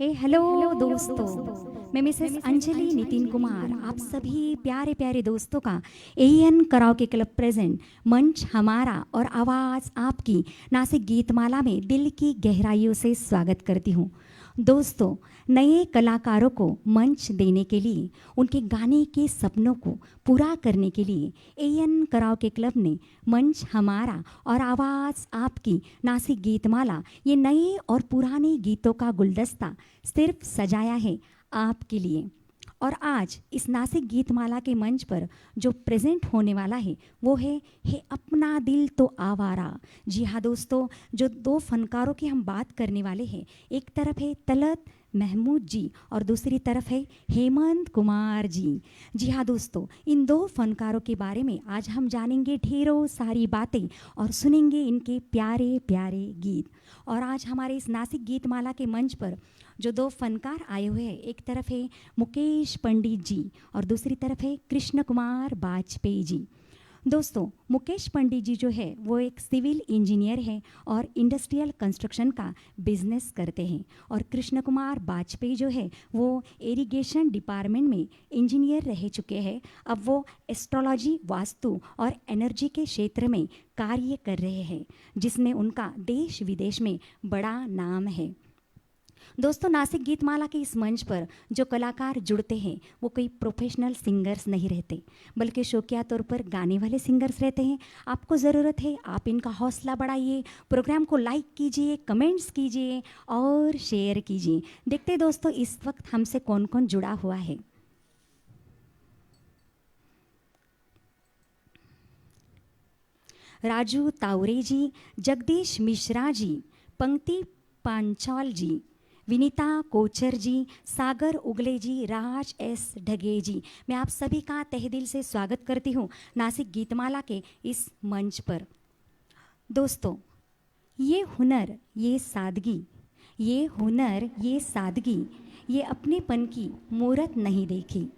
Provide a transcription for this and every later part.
Hello दोस्तों, मैं Mrs Anjali Nitin Kumar आप सभी प्यारे प्यारे दोस्तों का एएन कराओके क्लब प्रेजेंट मंच हमारा और आवाज़ आपकी नासिक गीतमाला में दिल की गहराइयों से स्वागत करती हूँ। दोस्तों, नए कलाकारों को मंच देने के लिए, उनके गाने के सपनों को पूरा करने के लिए एएन कराओके क्लब ने मंच हमारा और आवाज़ आपकी नासिक गीतमाला ये नए और पुराने गीतों का गुलदस्ता सिर्फ सजाया है आपके लिए। और आज इस नासिक गीतमाला के मंच पर जो प्रेजेंट होने वाला है वो है हे अपना दिल तो आवारा। जी हाँ दोस्तों, जो दो फनकारों की हम बात करने वाले हैं, एक तरफ है तलत महमूद जी और दूसरी तरफ है हेमंत कुमार जी। जी हाँ दोस्तों, इन दो फनकारों के बारे में आज हम जानेंगे ढेरों सारी बातें और सुनेंगे इनके प्यारे प्यारे गीत। और आज हमारे इस नासिक गीतमाला के मंच पर जो दो फनकार आए हुए हैं, एक तरफ है मुकेश पंडित जी और दूसरी तरफ है कृष्ण कुमार बाजपेयी जी। दोस्तों, मुकेश पंडित जी जो है वो एक सिविल इंजीनियर है और इंडस्ट्रियल कंस्ट्रक्शन का बिजनेस करते हैं, और कृष्ण कुमार बाजपेयी जो है वो इरिगेशन डिपार्टमेंट में इंजीनियर रह चुके हैं। अब वो एस्ट्रोलॉजी, वास्तु और एनर्जी के क्षेत्र में कार्य कर रहे हैं, जिसमें उनका देश विदेश में बड़ा नाम है। दोस्तों, नासिक गीतमाला के इस मंच पर जो कलाकार जुड़ते हैं वो कोई प्रोफेशनल सिंगर्स नहीं रहते, बल्कि शौकिया तौर पर गाने वाले सिंगर्स रहते हैं। आपको ज़रूरत है आप इनका हौसला बढ़ाइए, प्रोग्राम को लाइक कीजिए, कमेंट्स कीजिए और शेयर कीजिए। देखते दोस्तों इस वक्त हमसे कौन कौन जुड़ा हुआ है। राजू तावरे जी, जगदीश मिश्रा जी, पंक्ति पांचाल जी, विनीता कोचर जी, सागर उगले जी, राज एस ढगे जी, मैं आप सभी का तहे दिल से स्वागत करती हूँ नासिक गीतमाला के इस मंच पर। दोस्तों, ये हुनर, ये सादगी, ये हुनर, ये सादगी, ये अपनेपन की मूरत नहीं देखी।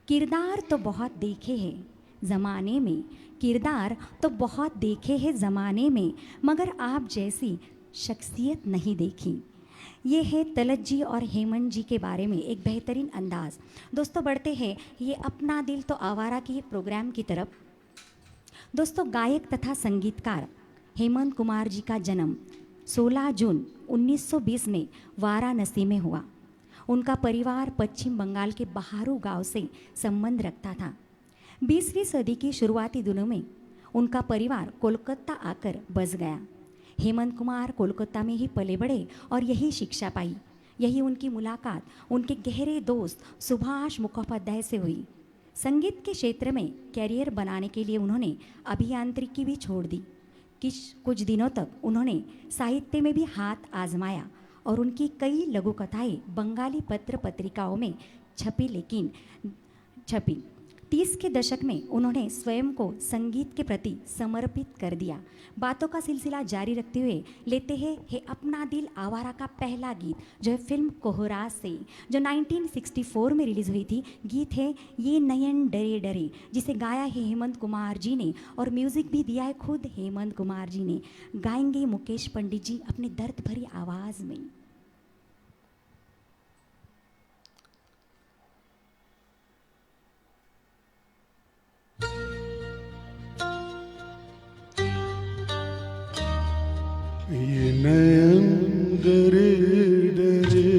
किरदार तो बहुत देखे हैं ज़माने में, किरदार तो बहुत देखे हैं ज़माने में, मगर आप जैसी शख्सियत नहीं देखी। ये है तलत जी और हेमंत जी के बारे में एक बेहतरीन अंदाज। दोस्तों, बढ़ते हैं ये अपना दिल तो आवारा की प्रोग्राम की तरफ। दोस्तों, गायक तथा संगीतकार हेमंत कुमार जी का जन्म 16 जून 1920 में वाराणसी में हुआ। उनका परिवार पश्चिम बंगाल के बहारू गांव से संबंध रखता था। 20वीं सदी की शुरुआती दिनों में उनका परिवार कोलकाता आकर बस गया। हेमंत कुमार कोलकाता में ही पले बढ़े और यही शिक्षा पाई। यही उनकी मुलाकात उनके गहरे दोस्त सुभाष मुखोपाध्याय से हुई। संगीत के क्षेत्र में कैरियर बनाने के लिए उन्होंने अभियांत्रिकी भी छोड़ दी। कुछ दिनों तक उन्होंने साहित्य में भी हाथ आजमाया और उनकी कई लघु कथाएँ बंगाली पत्र पत्रिकाओं में छपी। 30 के दशक में उन्होंने स्वयं को संगीत के प्रति समर्पित कर दिया। बातों का सिलसिला जारी रखते हुए लेते हैं हे अपना दिल आवारा का पहला गीत, जो है फिल्म कोहरा से, जो 1964 में रिलीज हुई थी। गीत है ये नयन डरे डरे, जिसे गाया है हेमंत कुमार जी ने और म्यूजिक भी दिया है खुद हेमंत कुमार जी ने। गाएंगे मुकेश पंडित जी अपने दर्द भरी आवाज में। ये नयन डरे डरे,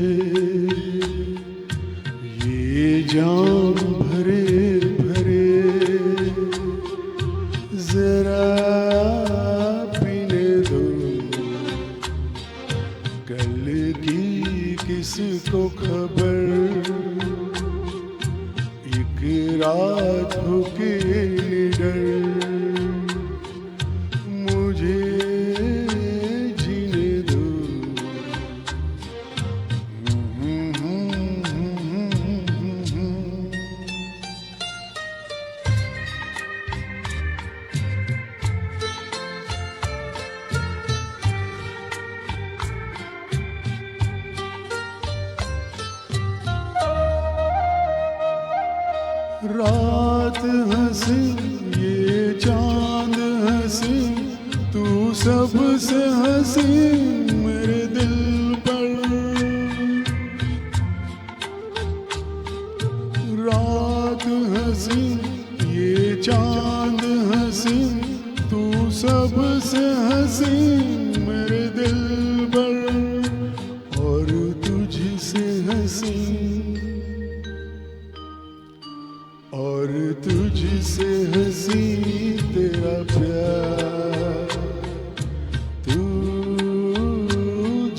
ये जाम भरे भरे, जरा पीने दो कल की किसको खबर, एक रात हो के निडर मुझे रात हंसी ये चांद हंसी, तू सबसे हंसी मेरे दिल पर। रात हंसी ये चांद हंसी, तू सबसे हंसी मेरे दिल पर। और तुझसे हंसी और तुझसे हंसी तेरा प्यार, तू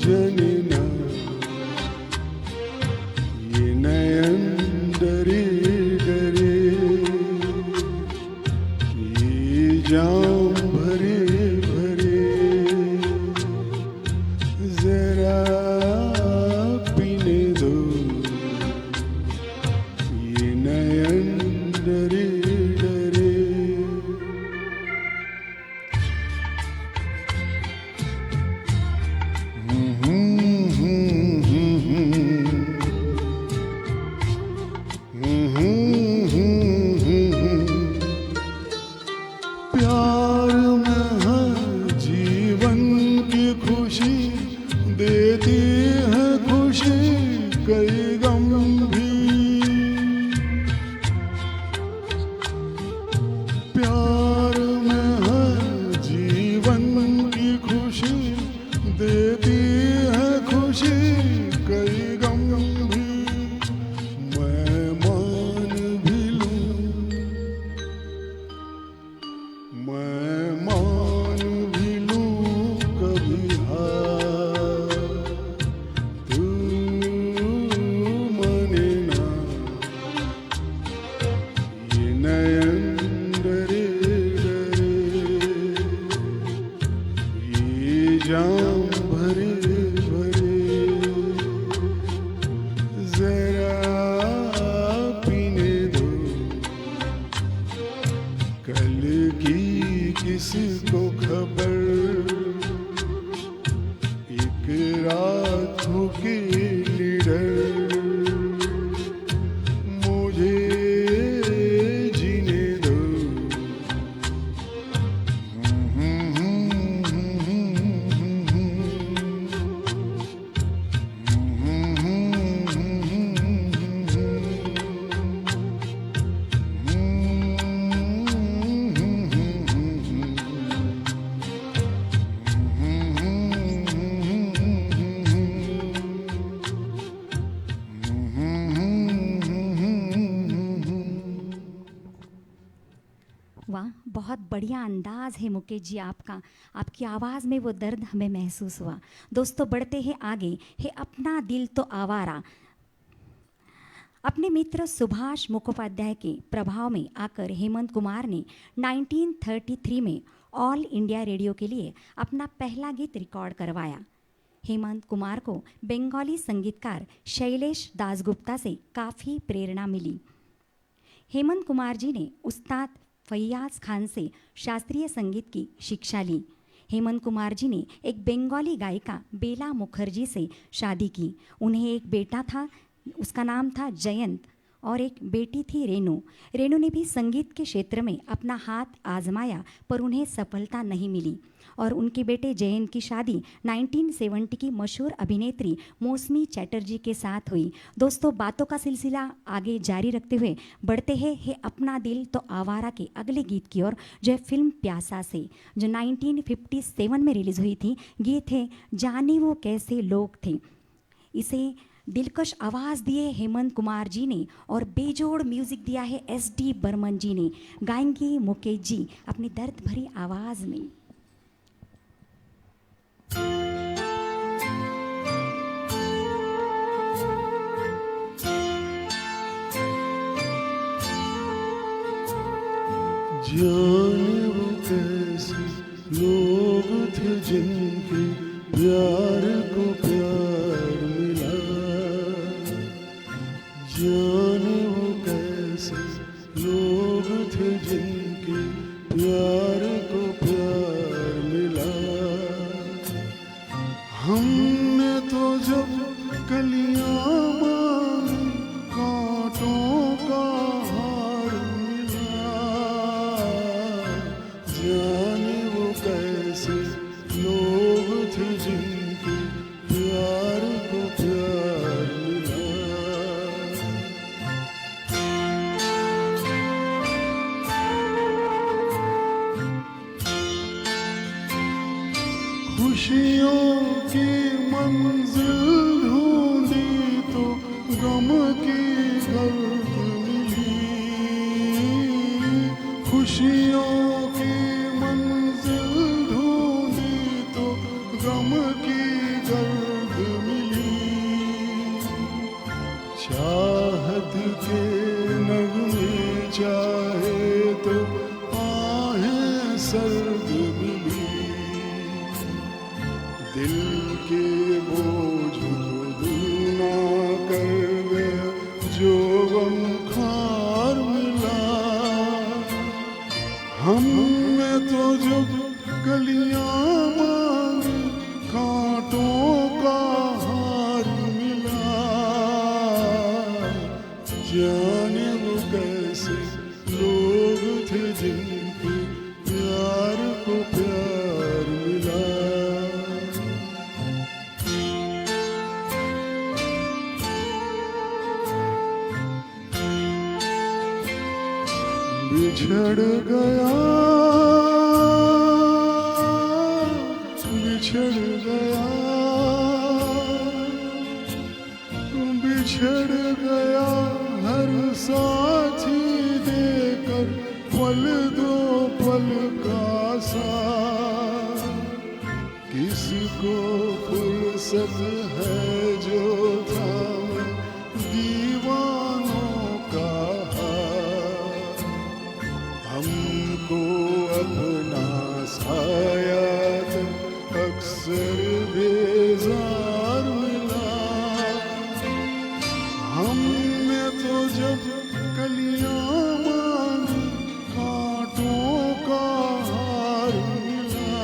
जनना ये नयन डरे डरे, ये जाम भरे भरे, जरा पीने दो ये नयन डरे डरे। प्यार में है जीवन की खुशी, देती है खुशी कई गम भी। प्यार में है जीवन की खुशी, देती है खुशी कई गम भी। मैं मान भी लूं, मैं मान भी लूं कभी हार, तू माने ना ये नयन डरे डरे, ये जाम भरे भरे, जरा पीने दो कल की किसको खबर, एक रात हो के निडर मुझे जीने दो। वाह, बहुत बढ़िया अंदाज है मुकेश जी आपका। आपकी आवाज़ में वो दर्द हमें महसूस हुआ। दोस्तों बढ़ते हैं आगे। है अपना दिल तो आवारा, अपने मित्र सुभाष मुखोपाध्याय के प्रभाव में आकर हेमंत कुमार ने 1933 में ऑल इंडिया रेडियो के लिए अपना पहला गीत रिकॉर्ड करवाया। हेमंत कुमार को बंगाली संगीतकार शैलेश दासगुप्ता से काफ़ी प्रेरणा मिली। हेमंत कुमार जी ने उस्ताद फैयाज खान से शास्त्रीय संगीत की शिक्षा ली। हेमंत कुमार जी ने एक बंगाली गायिका बेला मुखर्जी से शादी की। उन्हें एक बेटा था, उसका नाम था जयंत, और एक बेटी थी रेनू। रेनू ने भी संगीत के क्षेत्र में अपना हाथ आजमाया, पर उन्हें सफलता नहीं मिली और उनके बेटे जयंत की शादी 1970 की मशहूर अभिनेत्री मौसमी चैटर्जी के साथ हुई। दोस्तों, बातों का सिलसिला आगे जारी रखते हुए बढ़ते हैं हे अपना दिल तो आवारा के अगले गीत की ओर, जो है फिल्म प्यासा से, जो 1957 में रिलीज़ हुई थी। गीत है जाने वो कैसे लोग थे। इसे दिलकश आवाज़ दिए हेमंत कुमार जी ने और बेजोड़ म्यूज़िक दिया है SD बर्मन जी ने। गाएंगे मुकेश जी अपनी दर्द भरी आवाज़ में। जाने वो कैसे लोग थे जिनके प्यार को प्यार मिला, जाने वो कैसे लोग थे जिनके प्यार को प्यार मिला। हमने तो जब कलियां मांगी कांटों का हार मिला, जाने वो कैसे लोग थे जिनके प्यार को प्यार मिला। खुशियों की मंजिल ढूंढी तो गम की गर्द मिली, खुशियों की मंजिल ढूंढी तो गम की गर्द मिली। चाहत के नगमे चाहे तो आहें सर्द मिली, दिल के बोझ को दूना कर गया जो गम खार मिला। हमने तो जब कलियां मांगी कांटों का हार मिला, जाने वो कैसे लोग थे जिनके प्यार को प्यार मिला। बिछड़ गया, बिछड़ गया, बिछड़ गया हर साथी देकर पल दो पल का साथ। किसको फुर्सत है जो थामे दीवानों का हाथ। हमको अपना साया अक्सर बेजार मिला, हमने तो जब कलियां मांगी कांटों का हार मिला।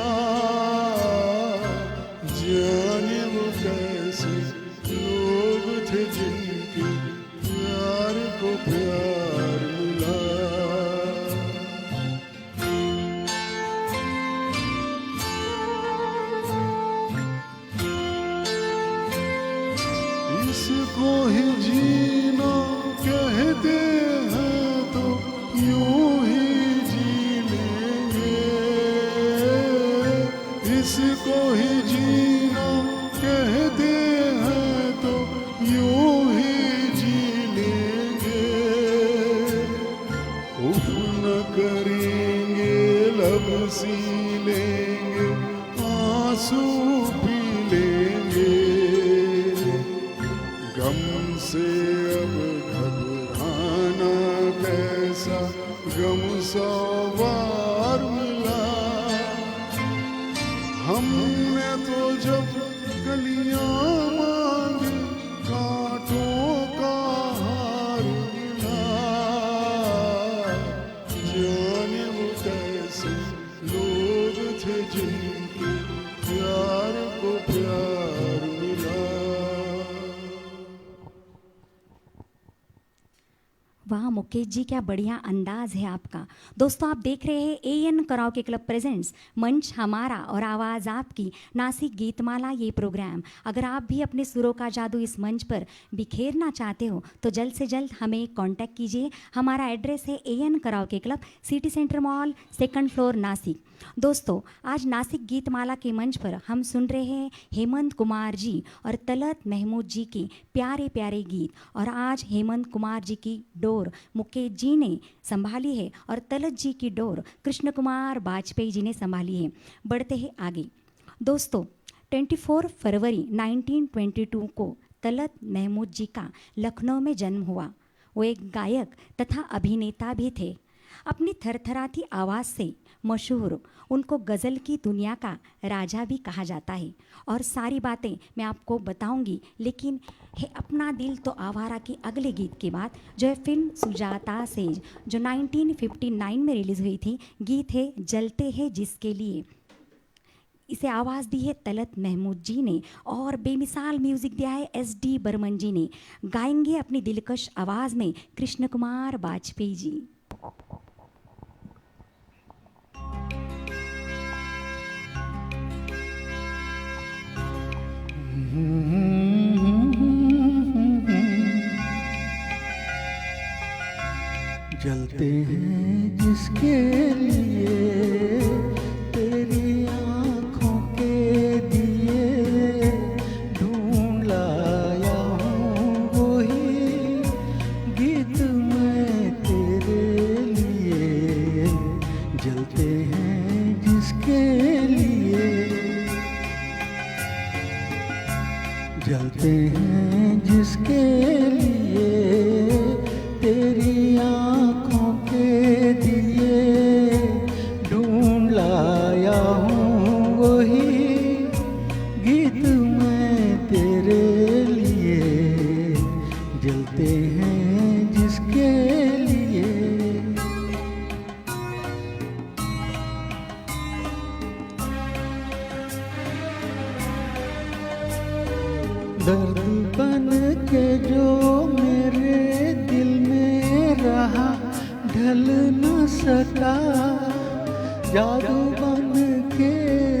जाने वो कैसे लोग थे जिनके प्यार को प्यार मिला। इसको ही जीना कहते हैं तो यूं ही जी लेंगे, इसको ही जीना कहते हैं तो यूं ही जी लेंगे। उफ न करेंगे लब सी लेंगे आंसू पी लेंगे, गम से अब घबराना कैसा गम सौ बार मिला। हमने तो जब कलियां मांगी कांटों का हार मिला, मुकेश जी, क्या बढ़िया अंदाज है आपका। दोस्तों, आप देख रहे हैं एएन कराओके क्लब प्रेजेंट्स मंच हमारा और आवाज़ आपकी नासिक गीतमाला ये प्रोग्राम। अगर आप भी अपने सुरों का जादू इस मंच पर बिखेरना चाहते हो तो जल्द से जल्द हमें कांटेक्ट कीजिए। हमारा एड्रेस है AN karaoke club, city centre mall, 2nd floor, Nashik. दोस्तों, आज नासिक गीतमाला के मंच पर हम सुन रहे हैं हेमंत कुमार जी और तलत महमूद जी के प्यारे प्यारे गीत। और आज हेमंत कुमार जी की डोर मुकेश जी ने संभाली है और तलत जी की डोर कृष्ण कुमार वाजपेयी जी ने संभाली है। बढ़ते हैं आगे। दोस्तों, 24 फरवरी 1922 को तलत महमूद जी का लखनऊ में जन्म हुआ। वो एक गायक तथा अभिनेता भी थे। अपनी थरथराती आवाज़ से मशहूर उनको गज़ल की दुनिया का राजा भी कहा जाता है। और सारी बातें मैं आपको बताऊंगी, लेकिन है अपना दिल तो आवारा के अगले गीत के बाद, जो है फिल्म सुजाता से, जो 1959 में रिलीज़ हुई थी। गीत है जलते हैं जिसके लिए। इसे आवाज़ दी है तलत महमूद जी ने और बेमिसाल म्यूज़िक दिया है SD बर्मन जी ने। गाएंगे अपनी दिलकश आवाज़ में कृष्ण कुमार वाजपेयी जी। जलते हैं जिसके लिए तेरी आँखों के दिए, ढूंढ लाया हूँ वही गीत मैं तेरे लिए। जलते हैं जिसके लिए, जलते हैं जिसके लिए तेरी आँखों के दिए, ढूंढ लाया हूँ वही गीत मैं तेरे लिए। जलते हैं जिसके लिए। दर्द बन के जो मेरे दिल में रहा, ढल न सका, जादू बन के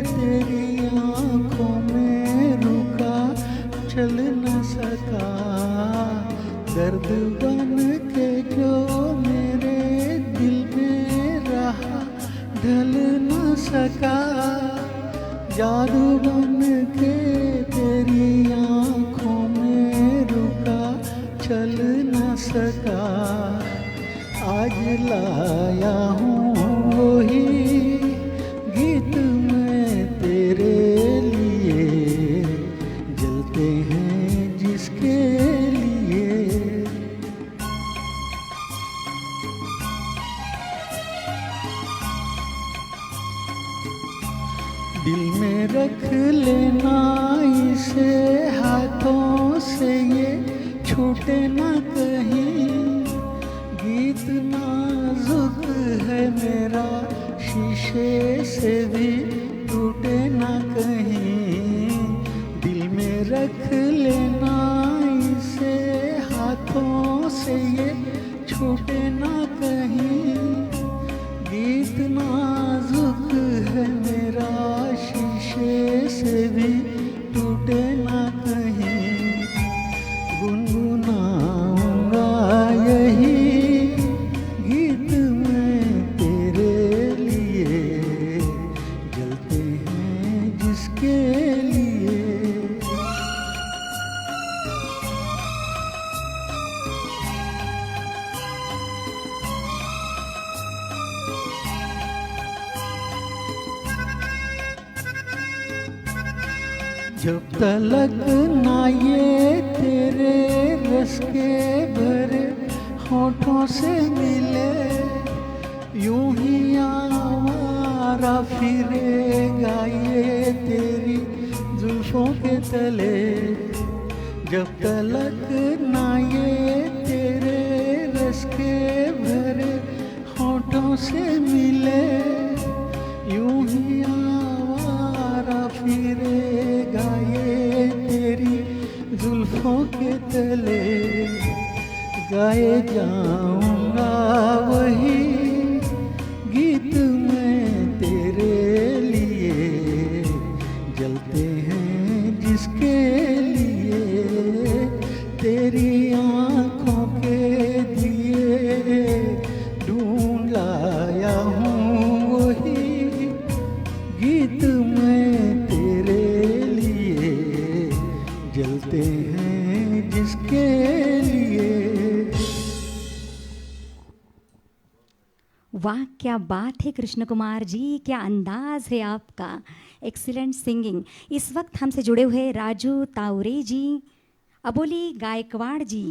तेरी आँखों में रुका, चल न सका। दर्द बन के जो मेरे दिल में रहा, ढल न सका, जादू बन के तेरी आँखों में रुका, चल न सका। आज लाया हूँ वही गीत मैं तेरे लिए। जलते हैं जिसके लिए। दिल में रख लेना इसे, हाथों से ये छूटे ना कहीं। गीत नाजुक है मेरा, शीशे से भी टूटे ना कहीं। दिल में रख लेना इसे, हाथों से ये छूटे ना कहीं। गीत नाजुक है मेरा, शीशे से भी टूटे ना कहीं। गुनगुनाऊंगा यही गीत मैं तेरे लिए। जलते हैं जिसके लिए। जब तलक ना ये तेरे रस के भरे होठों से मिले, यूं ही आवारा फिरेगा ये तेरी जुल्फों के तले। जब तलक ना ये तेरे रस के भरे होठों से मिले, यूं ही आवारा फिरेगा ये तेरी जुल्फों के तले। गाए जाऊंगा वाह क्या बात है कृष्ण कुमार जी, क्या अंदाज है आपका, एक्सीलेंट सिंगिंग। इस वक्त हमसे जुड़े हुए राजू ताउरे जी, अबोली गायकवाड़ जी,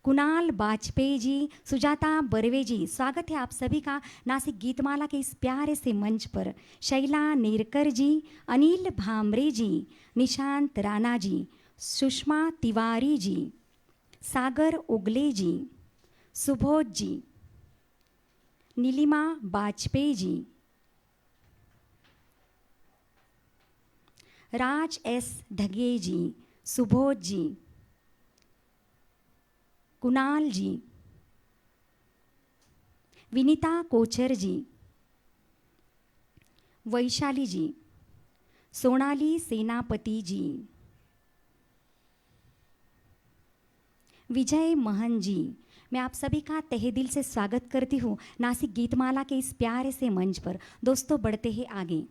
कुणाल बाजपेयी जी, सुजाता बर्वे जी, स्वागत है आप सभी का नासिक गीतमाला के इस प्यारे से मंच पर। शैला नेरकर जी, अनिल भामरे जी, निशांत राणा जी, सुषमा तिवारी जी, सागर उगले जी, सुबोध जी, नीलिमा बाजपेयी जी, राज एस ढगे जी, सुबोध जी, कुणाल जी, विनीता कोचर जी, वैशाली जी, सोनाली सेनापति जी, विजय महन जी, मैं आप सभी का तहे दिल से स्वागत करती हूँ नासिक गीतमाला के इस प्यारे से मंच पर। दोस्तों बढ़ते हैं आगे।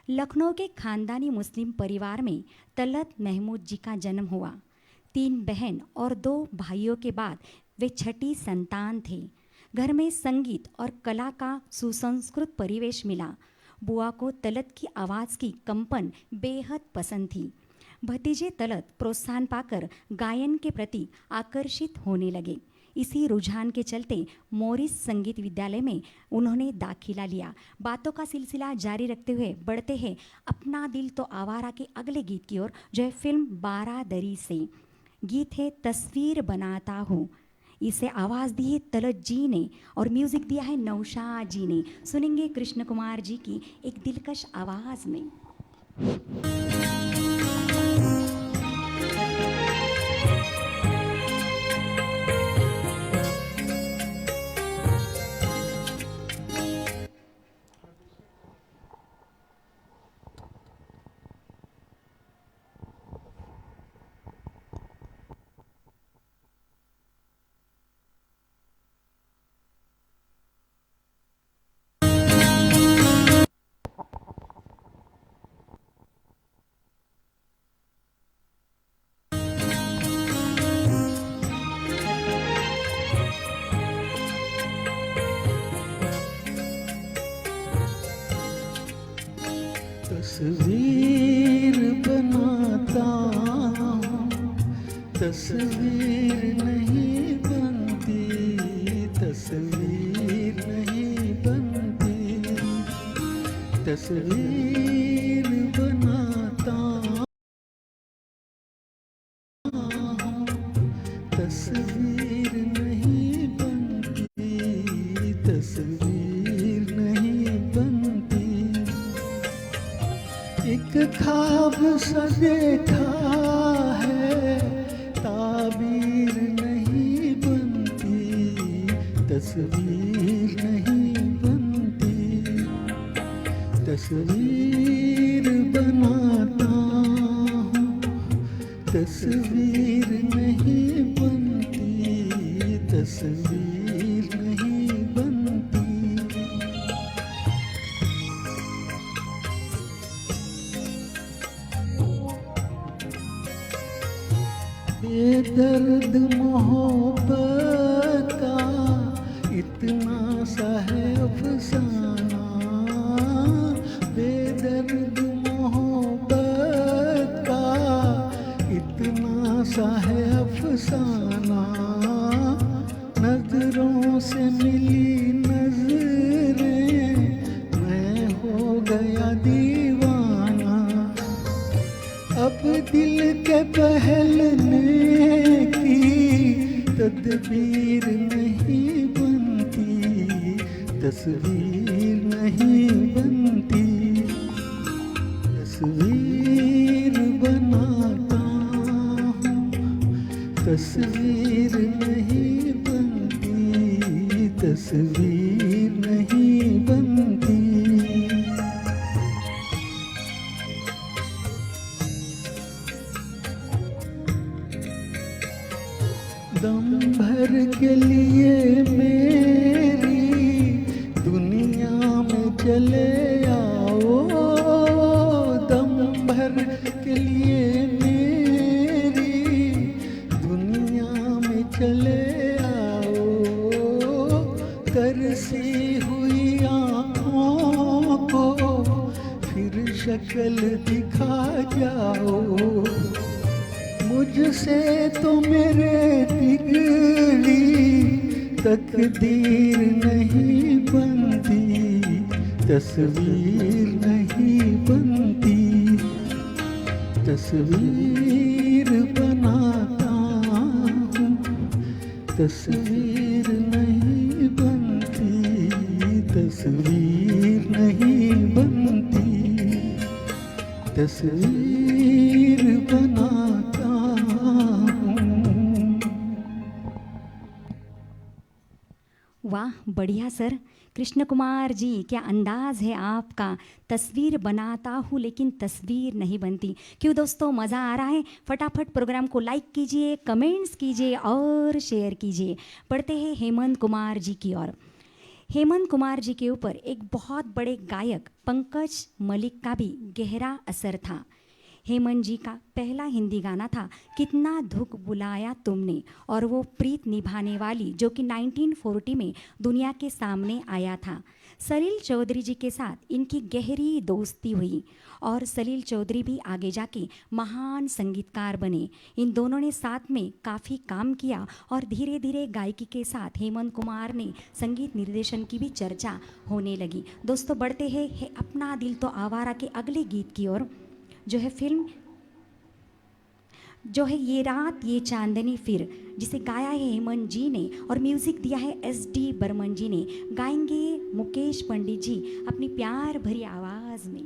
लखनऊ के खानदानी मुस्लिम परिवार में तलत महमूद जी का जन्म हुआ। 3 बहन और 2 भाइयों के बाद वे छठी संतान थे। घर में संगीत और कला का सुसंस्कृत परिवेश मिला। बुआ को तलत की आवाज़ की कंपन बेहद पसंद थी। भतीजे तलत प्रोत्साहन पाकर गायन के प्रति आकर्षित होने लगे। इसी रुझान के चलते मोरिस संगीत विद्यालय में उन्होंने दाखिला लिया। बातों का सिलसिला जारी रखते हुए बढ़ते हैं अपना दिल तो आवारा के अगले गीत की ओर, जो है फिल्म बारादरी से। गीत है तस्वीर बनाता हूँ। इसे आवाज़ दी है तलत जी ने और म्यूज़िक दिया है नौशाद जी ने। सुनेंगे कृष्ण कुमार जी की एक दिलकश आवाज़ में। तस्वीर बनाता हूँ, तस्वीर नहीं बनती, तस्वीर नहीं बनती, तस्वीर बनाता हूँ, तस्वीर नहीं बनती, तस्वीर नहीं बनती। एक ख्वाब सा देखा है, ताबीर नहीं बनती, तस्वीर नहीं बनती, तस्वीर बनाता हूँ, तस्वीर नहीं बनती, तस्वीर नहीं बनती। बेदर्द मोहब्बत का इतना सा है अफसाना, बेदर्द मोहब्बत का इतना सा है अफसाना। नजरों से मिली नजरें, मैं हो गया दीवाना। अब दिल के बहलने की तदबीर नहीं बनती, तस्वीर नहीं बनती, तस्वीर बनाता हूँ, तस्वीर नहीं बनती, तस्वीर नहीं बनती। दम भर के लिए मेरी दुनिया में चले आओ, दम भर के लिए मेरी दुनिया में चले आओ। तरस शक्ल दिखा जाओ, मुझसे तो मेरे बिगड़ी तकदीर नहीं बनती, तस्वीर नहीं बनती, तस्वीर बनाता हूँ, तस्वीर नहीं बनती, तस्वीर नहीं बनती, तस्वीर बनाता हूँ। वाह, बढ़िया सर। कृष्ण कुमार जी, क्या अंदाज है आपका। तस्वीर बनाता हूँ लेकिन तस्वीर नहीं बनती। क्यों दोस्तों, मज़ा आ रहा है? फटाफट प्रोग्राम को लाइक कीजिए, कमेंट्स कीजिए और शेयर कीजिए। पढ़ते हैं हेमंत कुमार जी की ओर। हेमंत कुमार जी के ऊपर एक बहुत बड़े गायक पंकज मलिक का भी गहरा असर था। हेमंत जी का पहला हिंदी गाना था कितना दुख बुलाया तुमने, और वो प्रीत निभाने वाली, जो कि 1940 में दुनिया के सामने आया था। सलील चौधरी जी के साथ इनकी गहरी दोस्ती हुई और सलील चौधरी भी आगे जाके महान संगीतकार बने। इन दोनों ने साथ में काफ़ी काम किया और धीरे धीरे गायकी के साथ हेमंत कुमार ने संगीत निर्देशन की भी चर्चा होने लगी। दोस्तों, बढ़ते हैं अपना दिल तो आवारा के अगले गीत की ओर, जो है फिल्म, जो है ये रात ये चांदनी फिर, जिसे गाया है हेमंत जी ने और म्यूज़िक दिया है SD बर्मन जी ने। गाएंगे मुकेश पंडित जी अपनी प्यार भरी आवाज़ में।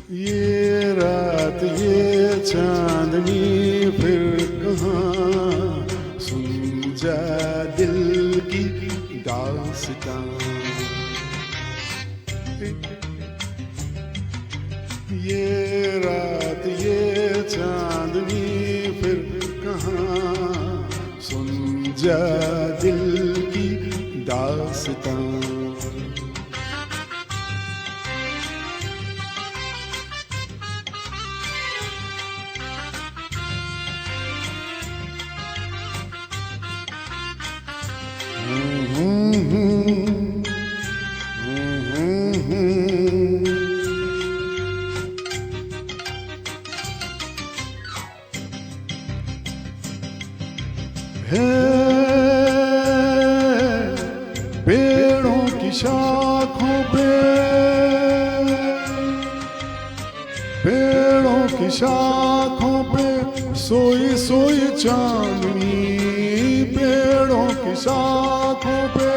ये रात ये चांदनी फिर कहाँ, सुन जा दिल की दास्तां। ये रात ये चांदनी फिर कहाँ, सुन जा दिल की दास्तां। पेड़ों की शाखों पे, पेड़ों की शाखों पे सोई सोई चांदनी, पेड़ों की शाखों पे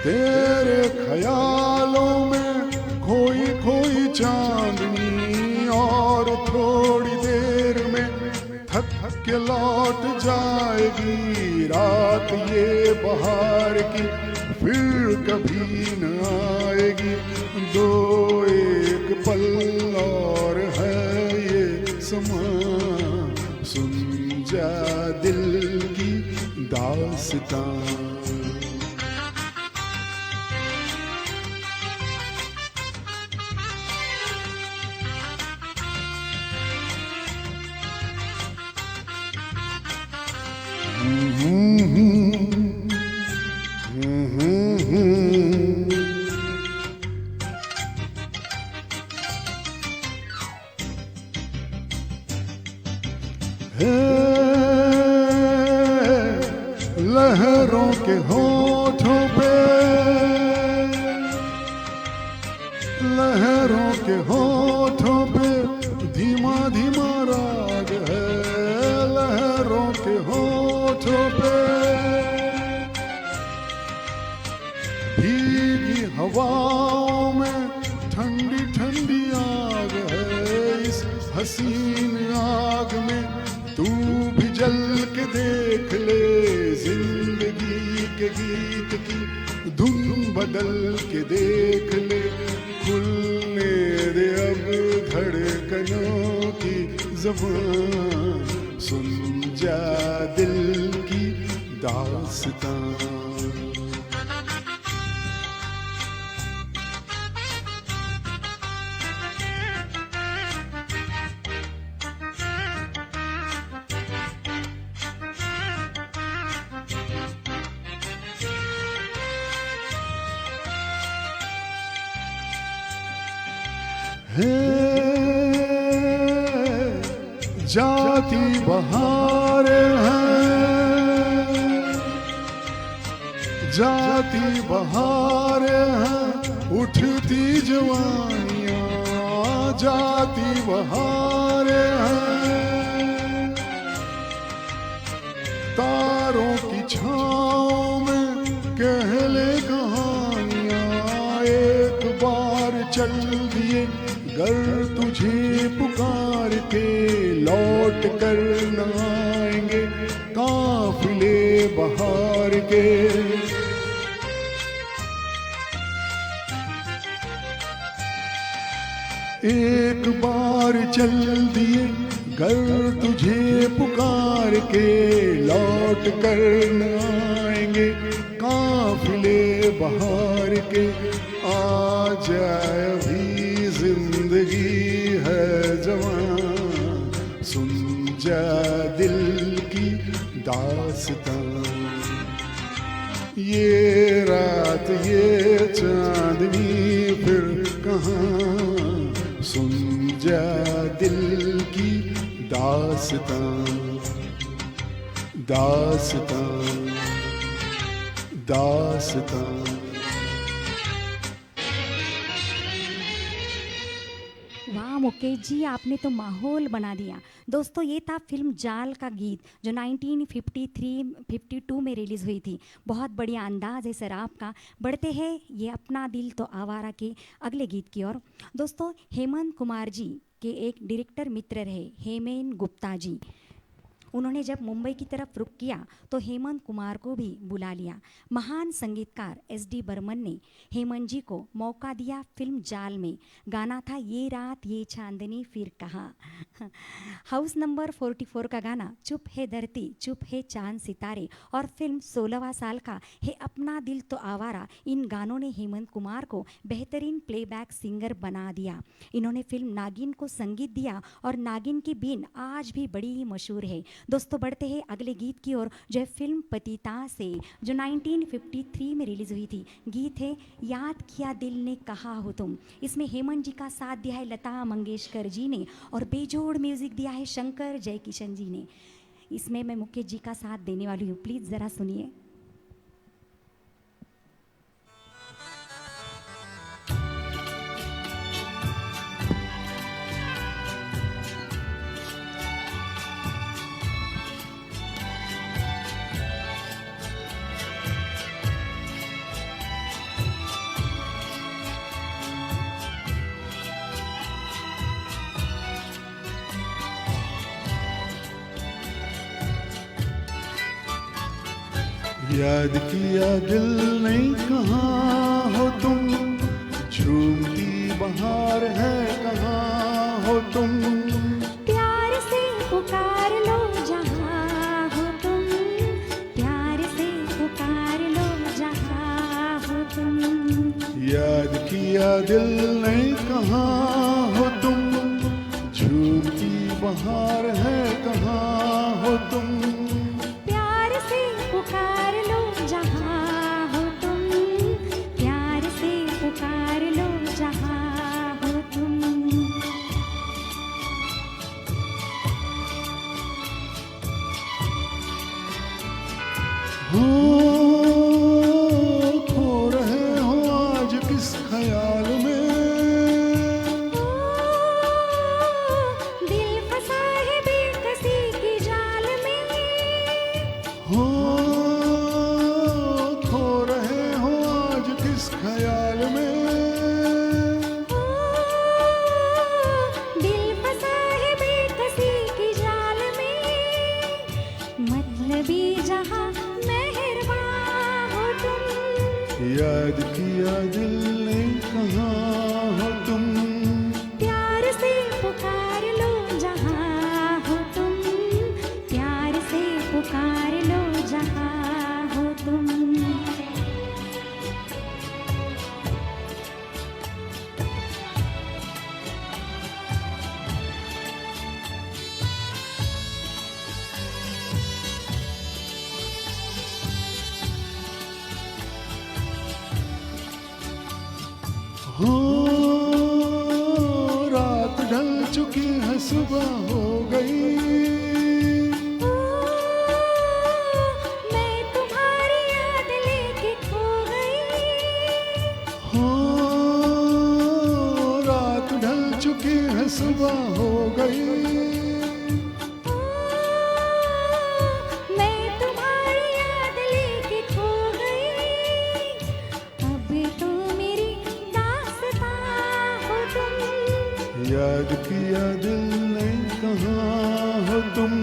तेरे ख्यालों में खोई खोई चांदनी, और थोड़ी देर में थक थक के लौट जाएगी रात ये बहार की, फिर कभी न आएगी। दो एक पल और है ये समा, सुन जा दिल की दास्तां। लहरों के होठों पे, लहरों के होठों पे धीमा धीमा राग है, लहरों के होठों पे भीगी हवाओं में ठंडी ठंडी आग है। इस हसीन आग में तू भी जल के देख ले, जिंदगी के गीत की धुन बदल के देख ले। खुलने दे अब धड़कनों की ज़बान, सुन जा दिल की दास्तां। है जाती बहारें हैं, जाती बहारें हैं, उठती जवानियाँ जाती बहारें हैं। तारों की छाँव में कहले कहानियाँ, एक बार चल दिए गर तुझे पुकार के लौट कर न आएंगे काफिले बहार के। एक बार चल दिए गर तुझे पुकार के लौट कर न आएंगे काफिले बहार के। आ जाए अभी जिंदगी है जवान, सुन जा दिल की दास्तां। ये रात ये चांदनी फिर कहाँ, सुन जा दिल की दास्तां, दास्तां, दास्तां। वाह मुकेश जी, आपने तो माहौल बना दिया। दोस्तों ये था फिल्म जाल का गीत जो 1953-52 में रिलीज़ हुई थी। बहुत बढ़िया अंदाज है सर आपका। बढ़ते हैं ये अपना दिल तो आवारा के अगले गीत की ओर। दोस्तों हेमंत कुमार जी के एक डायरेक्टर मित्र रहे हेमेन गुप्ता जी। उन्होंने जब मुंबई की तरफ रुख किया तो हेमंत कुमार को भी बुला लिया। महान संगीतकार SD बर्मन ने हेमंत जी को मौका दिया फिल्म जाल में। गाना था ये रात ये चांदनी फिर कहाँ। हाउस नंबर 44 का गाना चुप है धरती चुप है चांद सितारे और फिल्म 16वां साल का है अपना दिल तो आवारा। इन गानों ने हेमंत कुमार को बेहतरीन प्लेबैक सिंगर बना दिया। इन्होंने फिल्म नागिन को संगीत दिया और नागिन की बीन आज भी बड़ी ही मशहूर है। दोस्तों बढ़ते हैं अगले गीत की ओर जो है फिल्म पतिता से जो 1953 में रिलीज हुई थी। गीत है याद किया दिल ने कहा हो तुम। इसमें हेमंत जी का साथ दिया है लता मंगेशकर जी ने और बेजोड़ म्यूजिक दिया है शंकर जयकिशन जी ने। इसमें मैं मुकेश जी का साथ देने वाली हूँ, प्लीज़ ज़रा सुनिए। याद किया दिल ने कहाँ हो तुम, झूमती बहार है कहाँ हो तुम। प्यार से पुकार लो जहाँ हो तुम, प्यार से पुकार लो जहाँ हो तुम। याद किया दिल ने कहाँ हो तुम, झूमती बहार है कहाँ हो तुम। प्यार से पुकार लो जहाँ हो तुम, प्यार से पुकार लो जहाँ हो तुम। हो खो रहे हो आज किस ख्याल में, दिल फंसा है बेकसी की जाल में। हो खो रहे हो आज किस ख्याल में। दिल फंसा है बेकसी की जाल में, मतलबी जहाँ मेहरबान हो तुम। याद किया दिल ने कहाँ हो तुम। प्यार से पुकार लो जहाँ हो तुम, प्यार से पुकार लो जहाँ याद किया दिल ने कहाँ हो तुम,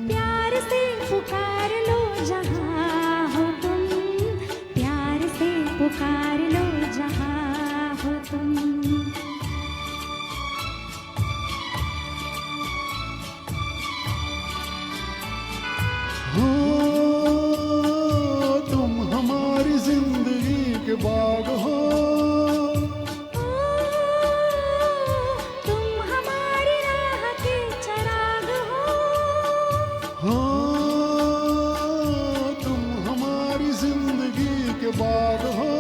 प्यार से पुकार लो जहाँ हो तुम, प्यार से पुकार लो जहाँ हो तुम। हो तुम हमारी जिंदगी के बाग हो, तुम हमारी राह के चराग हो, हो तुम हमारी जिंदगी के बाग हो,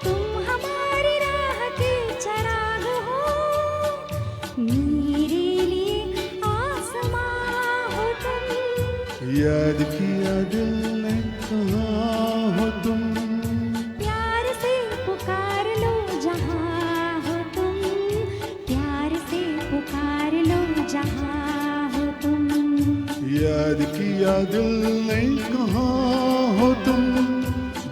तुम हमारी राह के चराग हो, मेरे लिए आसमां हो तुम, याद किया दिल ने कहाँ हो तुम, प्यार से पुकार लो जहाँ हो तुम, प्यार से पुकार लो जहाँ हो तुम। याद किया दिल ने कहाँ हो तुम,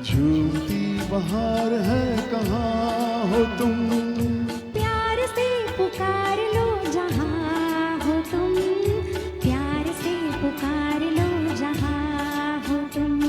झूमती बहार है कहाँ हो तुम, प्यार से पुकार लो जहाँ हो तुम, प्यार से पुकार लो जहाँ हो तुम।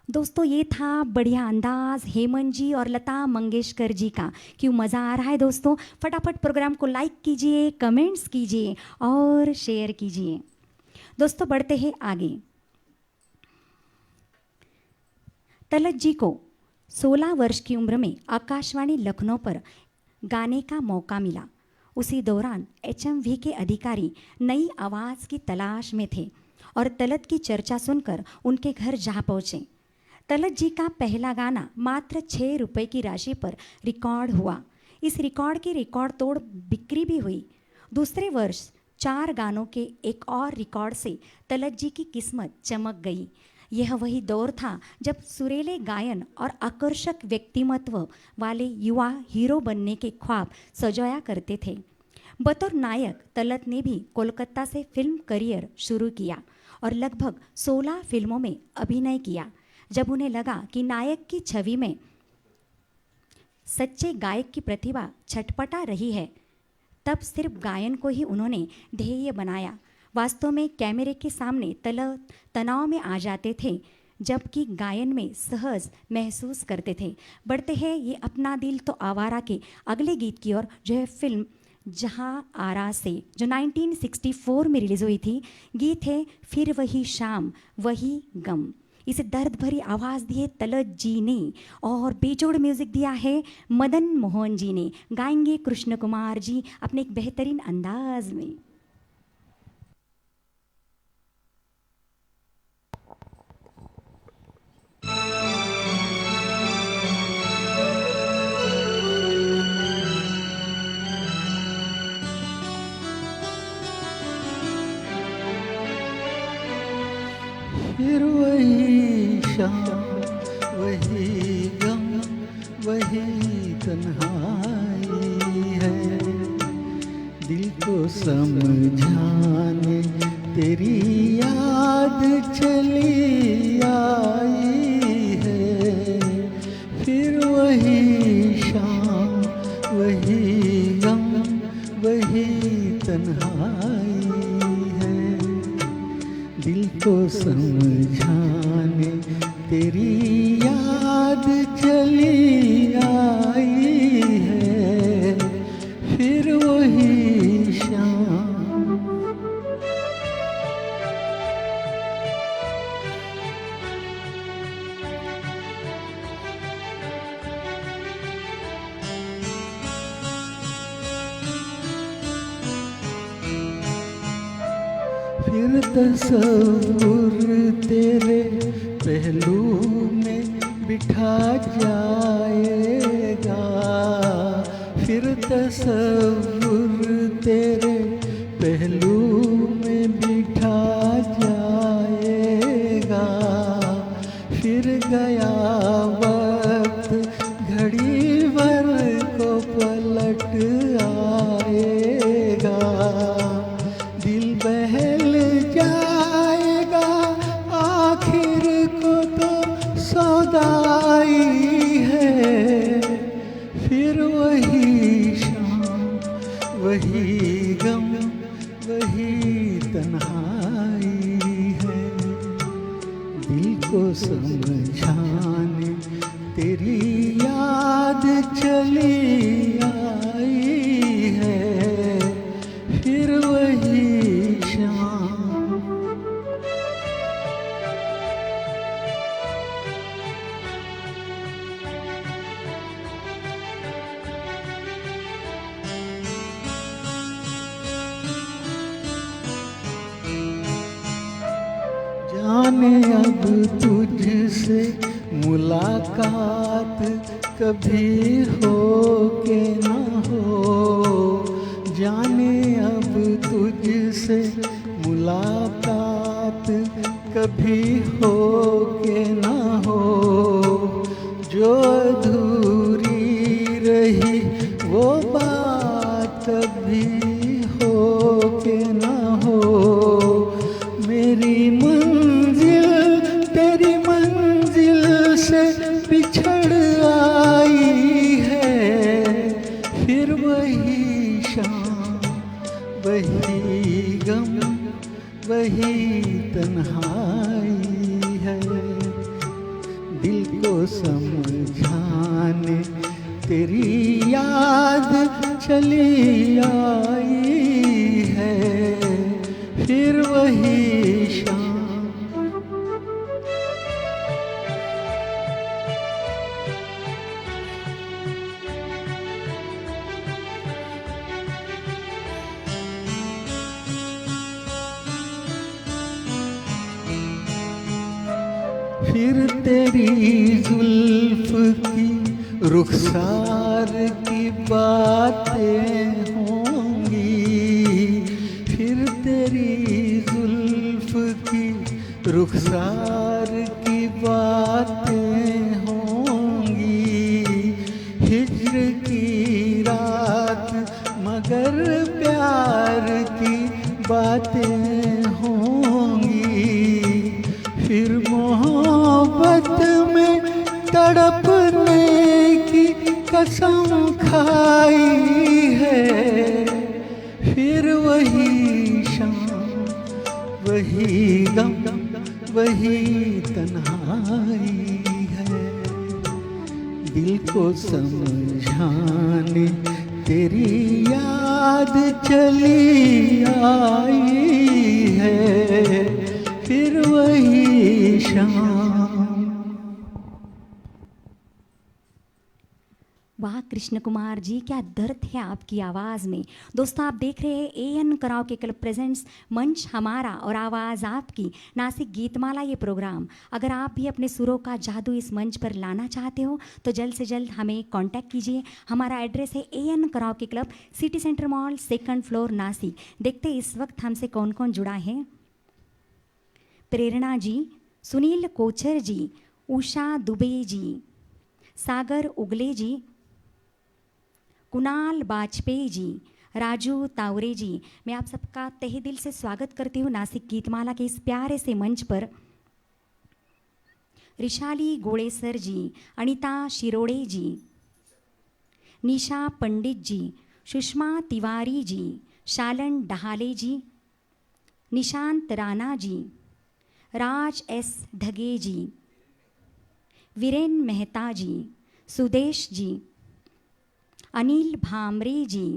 दोस्तों ये था बढ़िया अंदाज हेमंत जी और लता मंगेशकर जी का। क्यों मज़ा आ रहा है दोस्तों? फटाफट प्रोग्राम को लाइक कीजिए, कमेंट्स कीजिए और शेयर कीजिए। दोस्तों बढ़ते हैं आगे। तलत जी को 16 वर्ष की उम्र में आकाशवाणी लखनऊ पर गाने का मौका मिला। उसी दौरान HMV के अधिकारी नई आवाज़ की तलाश में थे और तलत की चर्चा सुनकर उनके घर जा पहुँचे। तलत जी का पहला गाना मात्र 6 रुपए की राशि पर रिकॉर्ड हुआ। इस रिकॉर्ड की रिकॉर्ड तोड़ बिक्री भी हुई। दूसरे वर्ष 4 गानों के एक और रिकॉर्ड से तलत जी की किस्मत चमक गई। यह वही दौर था जब सुरीले गायन और आकर्षक व्यक्तिमत्व वाले युवा हीरो बनने के ख्वाब सजाया करते थे। बतौर नायक तलत ने भी कोलकाता से फिल्म करियर शुरू किया और लगभग 16 फिल्मों में अभिनय किया। जब उन्हें लगा कि नायक की छवि में सच्चे गायक की प्रतिभा छटपटा रही है, तब सिर्फ गायन को ही उन्होंने ध्येय बनाया। वास्तव में कैमरे के सामने तलत तनाव में आ जाते थे, जबकि गायन में सहज महसूस करते थे। बढ़ते हैं ये अपना दिल तो आवारा के अगले गीत की ओर, जो है फिल्म जहाँ आरा से, जो 1964 में रिलीज़ हुई थी। गीत है फिर वही शाम वही गम। इसे दर्द भरी आवाज़ दी है तलत जी ने और बेजोड़ म्यूज़िक दिया है मदन मोहन जी ने। गाएंगे कृष्ण कुमार जी अपने एक बेहतरीन अंदाज में। फिर वही शाम वही गम वही तन्हाई है, दिल को समझाने तेरी याद चली आई है। फिर वही शाम वही गम वही तन्हाई है, दिल को समझाने तेरी याद चली आई है। फिर वही शाम फिर तस्वुर तेरे पहलू में बिठा जाएगा, फिर तसव्वुर तेरे पहलू में बिठा जाएगा। फिर गया वक्त, घड़ी भर को पलट आएगा। दिल बहल जाएगा, आखिर को तो सौदाई है। फिर वही शाम, वही गम, वही तन्हाई है। दिल को समझाने तेरी याद चली आई है। फिर वही शाम। जाने अब तुझसे मुलाकात कभी हो के ना हो। जाने अब तुझसे मुलाकात कभी हो के ना हो। जो अधूरी रही वो बात कभी हो के ना हो। मेरी मंजिल तेरी मंजिल से बिछड़ आई है। फिर वही शाम, वही गम, वही तन्हाई है। दिल को समझाने तेरी याद चली आई है। फिर वही शाम। फिर तेरी जुल्फ की रुखसार की बातें होंगी। फिर तेरी जुल्फ की रुखसार की बातें होंगी। हिज्र की रात मगर प्यार की बातें होंगी। फिर मोहब्बत में तड़पने की कसम खाई है। फिर वही शाम, वही गम, वही तन्हाई है। दिल को समझाने तेरी याद चली आई है। फिर वही शाम। वाह कृष्ण कुमार जी, क्या दर्द है आपकी आवाज़ में। दोस्तों आप देख रहे हैं एएन कराओके क्लब प्रेजेंट्स मंच हमारा और आवाज़ आपकी, नासिक गीतमाला ये प्रोग्राम। अगर आप भी अपने सुरों का जादू इस मंच पर लाना चाहते हो तो जल्द से जल्द हमें कांटेक्ट कीजिए। हमारा एड्रेस है AN karaoke club, city centre mall, 2nd floor, Nashik. देखते इस वक्त हमसे कौन कौन जुड़ा है। प्रेरणा जी, सुनील कोचर जी, उषा दुबे जी, सागर उगले जी, कुणाल बाजपेयी जी, राजू तावरे जी। मैं आप सबका तहे दिल से स्वागत करती हूँ नासिक गीतमाला के इस प्यारे से मंच पर। रिशाली गोड़ेसर जी, अनीता शिरोड़े जी, निशा पंडित जी, सुषमा तिवारी जी, शालन डहाले जी, निशांत राणा जी, राज एस ढगे जी, वीरेन मेहता जी, सुदेश जी, अनिल भामरे जी,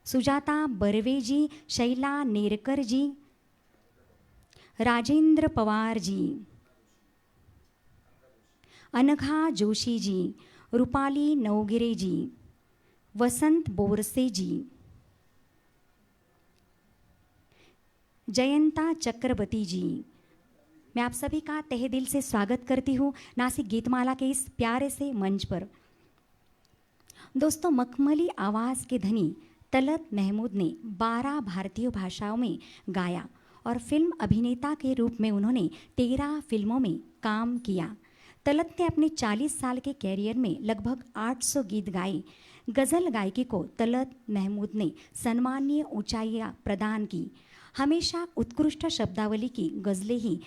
सुजाता बर्वे जी, शैला नेरकर जी, राजेंद्र पवार जी, अनघा जोशी जी, रूपाली नवगिरे जी, वसंत बोरसे जी, जयंता चक्रवर्ती जी। मैं आप सभी का तहे दिल से स्वागत करती हूँ नासिक गीतमाला के इस प्यारे से मंच पर। दोस्तों, मखमली आवाज़ के धनी तलत महमूद ने 12 भारतीय भाषाओं में गाया और फिल्म अभिनेता के रूप में उन्होंने 13 फिल्मों में काम किया। तलत ने अपने 40 साल के कैरियर में लगभग 800 गीत गाए। गज़ल गायकी को तलत महमूद ने सम्मानीय ऊंचाइयां प्रदान की। हमेशा उत्कृष्ट शब्दावली की गज़लें ही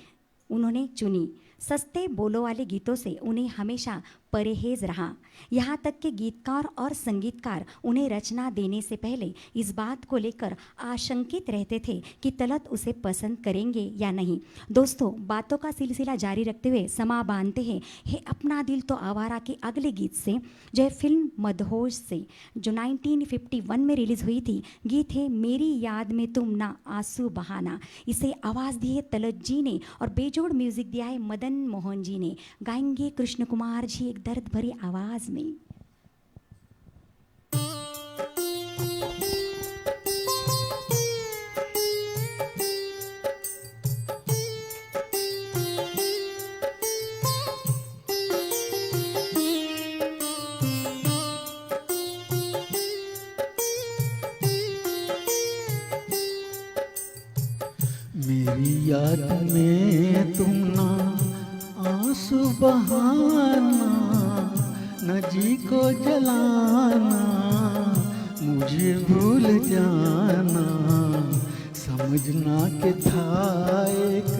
उन्होंने चुनी। सस्ते बोलों वाले गीतों से उन्हें हमेशा परहेज रहा। यहाँ तक कि गीतकार और संगीतकार उन्हें रचना देने से पहले इस बात को लेकर आशंकित रहते थे कि तलत उसे पसंद करेंगे या नहीं। दोस्तों, बातों का सिलसिला जारी रखते हुए समा बांधते हैं हे अपना दिल तो आवारा के अगले गीत से, जो है फिल्म मदहोश से, जो 1951 में रिलीज़ हुई थी। गीत है मेरी याद में तुम ना आंसू बहाना। इसे आवाज़ दी है तलत जी ने और बेजोड़ म्यूज़िक दिया है मदन मोहन जी ने। गाएंगे कृष्ण कुमार जी एक दर्द भरी आवाज़ में। मेरी याद में तुम ना आंसू बहाना, न जी को जलाना, मुझे भूल जाना। समझना कि था एक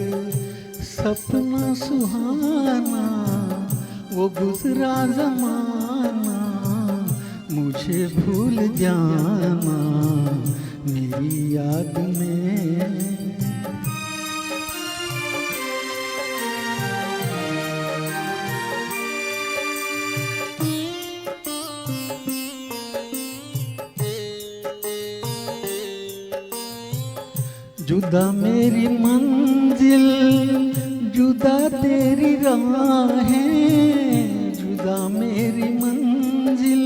सपना सुहाना, वो गुजरा जमाना, मुझे भूल जाना। मेरी याद में जुदा मेरी मंजिल, जुदा तेरी राहें, जुदा मेरी मंजिल,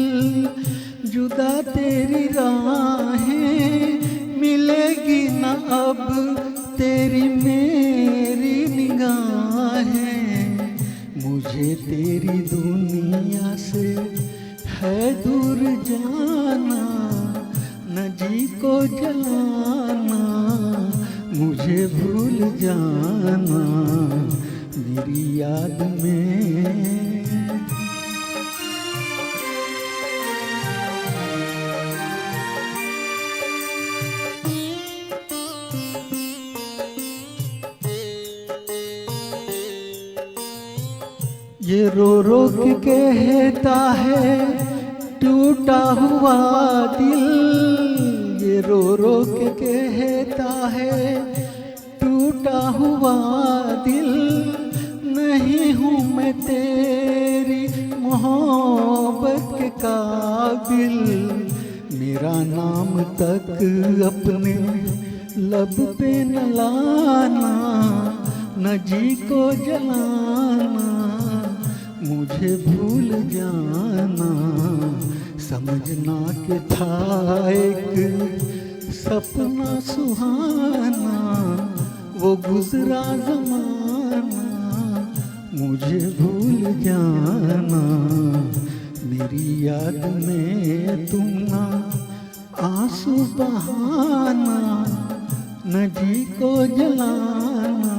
जुदा तेरी राहें। मिलेगी न अब तेरी मेरी निगाहें, मुझे तेरी दुनिया से है दूर जाना, न जी को जलाना, मुझे भूल जाना। मेरी याद में ये रो रो के कहता है टूटा हुआ दिल, ये रो रो के कहता है टूटा हुआ दिल। नहीं हूँ मैं तेरी मोहब्बत के काबिल, मेरा नाम तक अपने लब पे न लाना, न जी को जलाना, मुझे भूल जाना। समझना कि था एक सपना सुहाना, वो गुजरा जमाना, मुझे भूल जाना। मेरी याद में तुम ना आंसू बहाना, न जी को जलाना,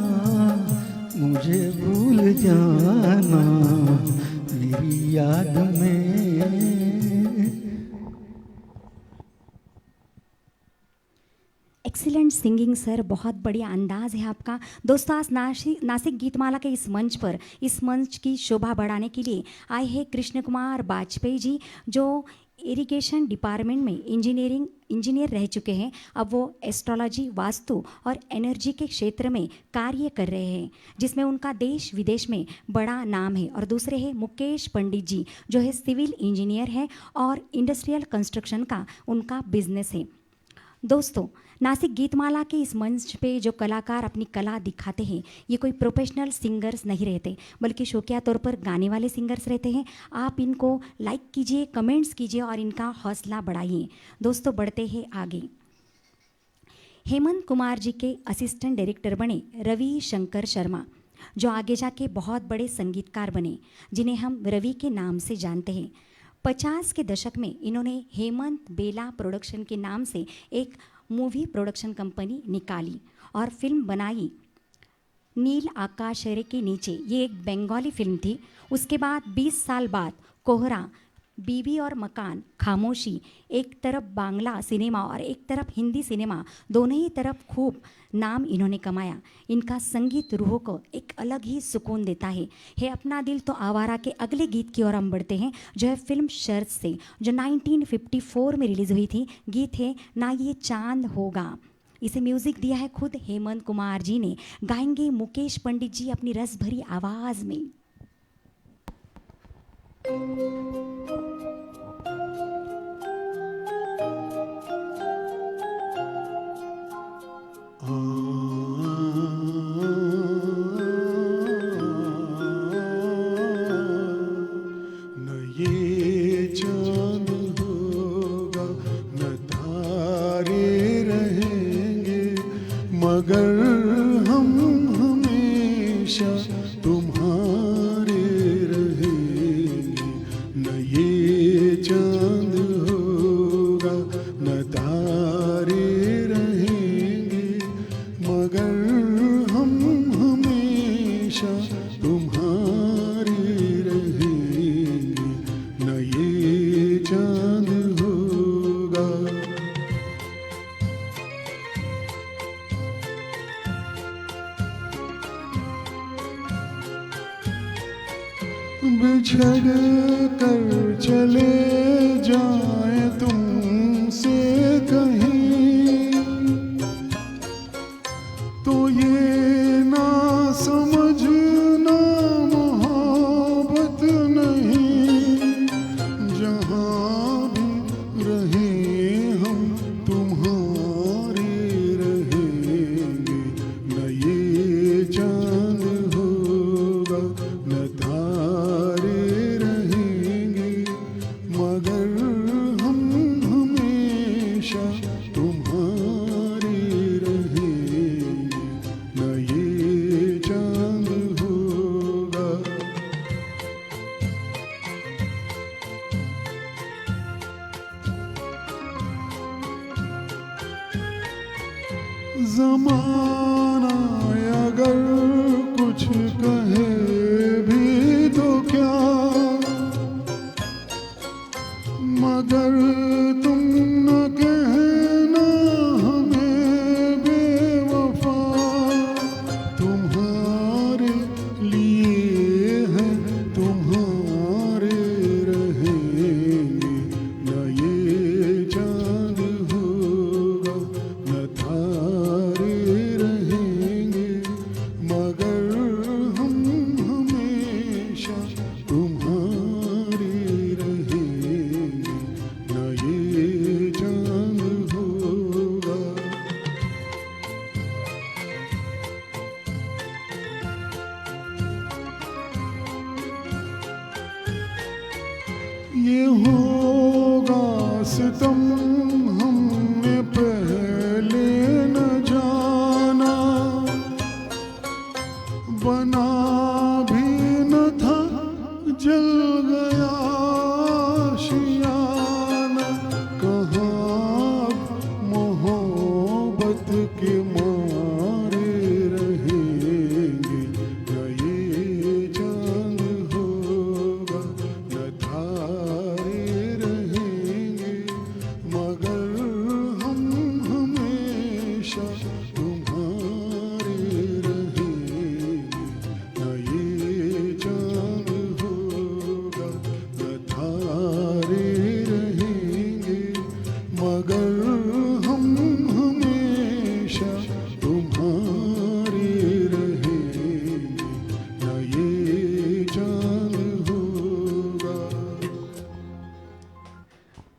मुझे भूल जाना। मेरी याद में एक्सीलेंट सिंगिंग सर, बहुत बढ़िया अंदाज है आपका। दोस्तों, आज नासिक गीतमाला के इस मंच की शोभा बढ़ाने के लिए आए हैं कृष्ण कुमार वाजपेयी जी, जो इरिगेशन डिपार्टमेंट में इंजीनियर रह चुके हैं। अब वो एस्ट्रोलॉजी, वास्तु और एनर्जी के क्षेत्र में कार्य कर रहे हैं, जिसमें उनका देश विदेश में बड़ा नाम है। और दूसरे हैं मुकेश पंडित जी, जो है सिविल इंजीनियर है और इंडस्ट्रियल कंस्ट्रक्शन का उनका बिजनेस है। दोस्तों, नासिक गीतमाला के इस मंच पे जो कलाकार अपनी कला दिखाते हैं, ये कोई प्रोफेशनल सिंगर्स नहीं रहते, बल्कि शौकिया तौर पर गाने वाले सिंगर्स रहते हैं। आप इनको लाइक कीजिए, कमेंट्स कीजिए और इनका हौसला बढ़ाइए। दोस्तों, बढ़ते हैं आगे। हेमंत कुमार जी के असिस्टेंट डायरेक्टर बने रवि शंकर शर्मा। जो आगे जाके बहुत बड़े संगीतकार बने, जिन्हें हम रवि के नाम से जानते हैं। 50 के दशक में इन्होंने हेमंत बेला प्रोडक्शन के नाम से एक मूवी प्रोडक्शन कंपनी निकाली और फिल्म बनाई नील आकाश के नीचे। ये एक बंगाली फिल्म थी। उसके बाद 20 साल बाद कोहरा, बीवी और मकान, खामोशी, एक तरफ बांग्ला सिनेमा और एक तरफ हिंदी सिनेमा, दोनों ही तरफ खूब नाम इन्होंने कमाया। इनका संगीत रूह को एक अलग ही सुकून देता है। अपना दिल तो आवारा के अगले गीत की ओर हम बढ़ते हैं, जो है फिल्म शर्त से, जो 1954 में रिलीज़ हुई थी। गीत है ना ये चांद होगा। इसे म्यूज़िक दिया है खुद हेमंत कुमार जी ने। गाएंगे मुकेश पंडित जी अपनी रस भरी आवाज़ में। न ये चांद होगा न तारे रहेंगे, मगर हम हमेशा तुम्हारे रहेंगे। न ये चांद होगा न तारे रहेंगे, मगर हम हमेशा तुम्हारे रहेंगे। न ये चांद होगा। बिछड़ कर चले जाए तुमसे कहीं, तो ये ना समझना मोहब्बत नहीं। जहाँ भी रहे हम तुम्हारे रहेंगे। न ये चांद होगा न तारे रहेंगे, मगर हम हमेशा तुम्हारे रहेंगे। न ये चांद होगा। ज़माना अगर कुछ कहे भी तो क्या, मगर तुम न कहना हमें बेवफा। तुम्हारे लिए है तुम्हारे रहेंगे। न ये चांद होगा न तारे रहेंगे, मगर हम हमेशा तुम्हारे रहेंगे। न ये चांद होगा। ये होगा सितम हमने पहले न जाना, बना भी न था जल गया आशियाना। कहाँ मोहब्बत के मारे रहेंगे। न ये चांद होगा न तारे रहेंगे, मगर हम हमेशा तुम्हारे रहेंगे। न ये चांद होगा न तारे रहेंगे, मगर हम हमेशा तुम्हारे रहेंगे। न ये चांद होगा।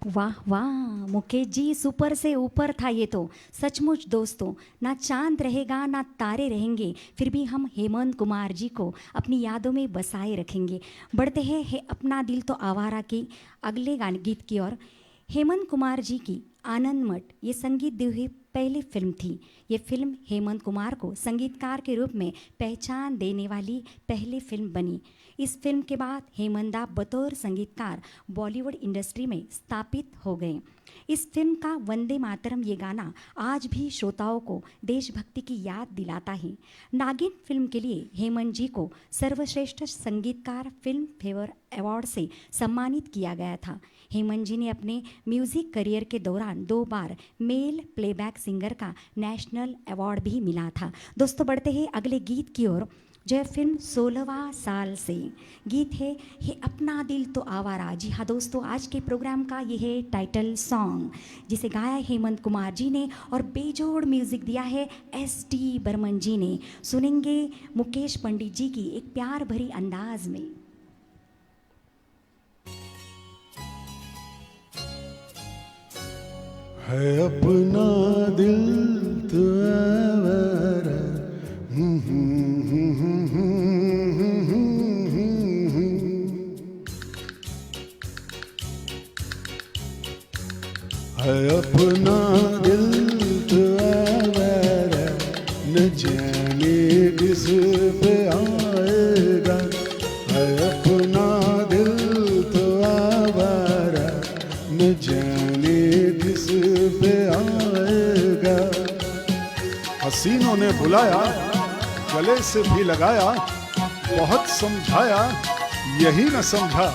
वाह वाह मुकेश जी, सुपर से ऊपर था ये तो सचमुच दोस्तों। ना चांद रहेगा ना तारे रहेंगे, फिर भी हम हेमंत कुमार जी को अपनी यादों में बसाए रखेंगे। बढ़ते हैं अपना दिल तो आवारा के अगले गाने गीत की ओर। हेमंत कुमार जी की आनंद मठ ये संगीत दी हुई पहली फिल्म थी। ये फिल्म हेमंत कुमार को संगीतकार के रूप में पहचान देने वाली पहली फिल्म बनी। इस फिल्म के बाद हेमंत दा बतौर संगीतकार बॉलीवुड इंडस्ट्री में स्थापित हो गए। इस फिल्म का वंदे मातरम ये गाना आज भी श्रोताओं को देशभक्ति की याद दिलाता है। नागिन फिल्म के लिए हेमंत जी को सर्वश्रेष्ठ संगीतकार फिल्म फेयर अवार्ड से सम्मानित किया गया था। हेमंत जी ने अपने म्यूजिक करियर के दौरान 2 बार मेल प्लेबैक सिंगर का नेशनल अवार्ड भी मिला था। दोस्तों बढ़ते हैं अगले गीत की ओर, जो है फिल्म 16वां साल से। गीत है ये अपना दिल तो आवारा। जी हाँ दोस्तों, आज के प्रोग्राम का ये है टाइटल सॉन्ग, जिसे गाया है हेमंत कुमार जी ने और बेजोड़ म्यूजिक दिया है एस.डी. बर्मन जी ने। सुनेंगे मुकेश पंडित जी की एक प्यार भरी अंदाज में। है अपना दिल तो आवारा, है अपना दिल तो आवारा, न जाने किस पे आएगा। है अपना दिल तो आवारा, न जाने किस पे आएगा। हसीनों ने बुलाया, गले से भी लगाया, बहुत समझाया, यही न समझा।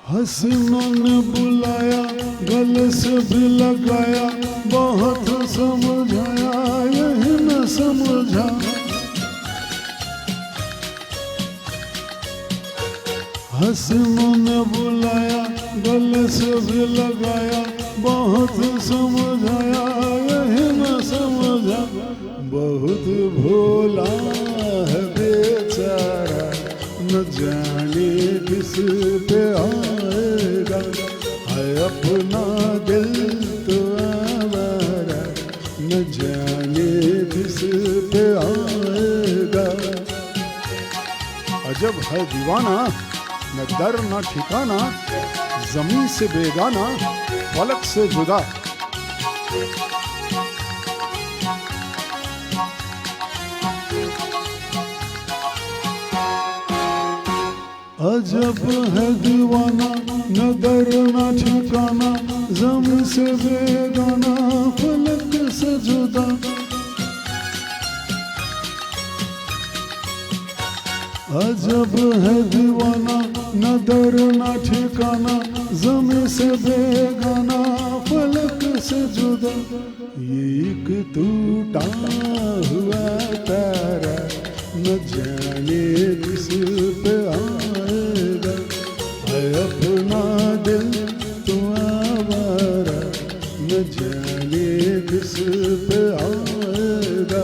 हसीनों ने बुलाया, गले से भी लगाया, बहुत समझाया, यही न समझा। हसीनों ने बुलाया, गले से भी लगाया, बहुत समझाया, यही न समझा। बहुत भोला है बेचारा, न जाने किस पे आएगा। है अपना दिल तो आवारा, न जाने किस पे आएगा। अजब है दीवाना, न दर न ठिकाना, जमीन से बेगाना, फलक से जुदा। अजब है दीवाना, न दर न ठिकाना, जमीन से बेगाना, फलक से जुदा। अजब है दीवाना, न दर न ठिकाना, ज़मीं से बेगाना, फलक से जुदा। ये एक टूटा हुआ तारा, न जाने किस पे आएगा। है अपना दिल तो आवारा, न जाने किस पे आएगा।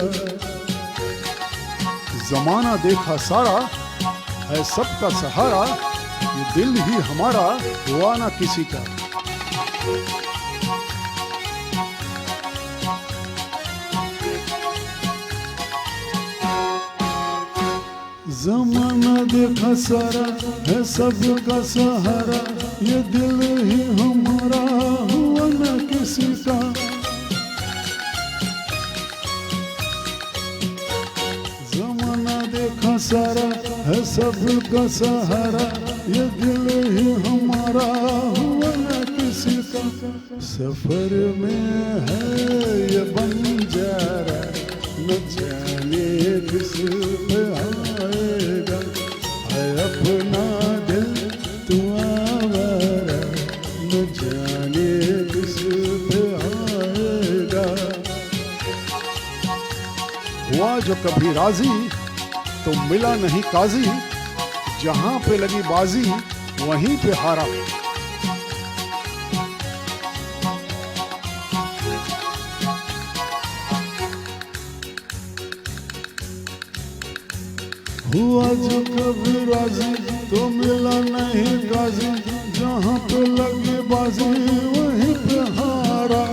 जमाना देखा सारा, है सबका सहारा, ये दिल ही हमारा हुआ ना किसी का। जमाना देखा सारा, है सबका सहारा, ये दिल ही हमारा हुआ ना किसी का। देखा सारा, है सबका सहारा, ये दिल ही हमारा हुआ ना किसी का। सफर में है ये बंजारा, न जाने किस पे आएगा। है अपना दिल तो आवारा, न जाने किस पे आएगा। हुआ जो कभी राजी, तो मिला नहीं काजी, जहां पे लगी बाजी वहीं पे हारा। हुआ जो कभी राजी, तो मिला नहीं काजी, जहां पे लगी बाजी वहीं पे हारा।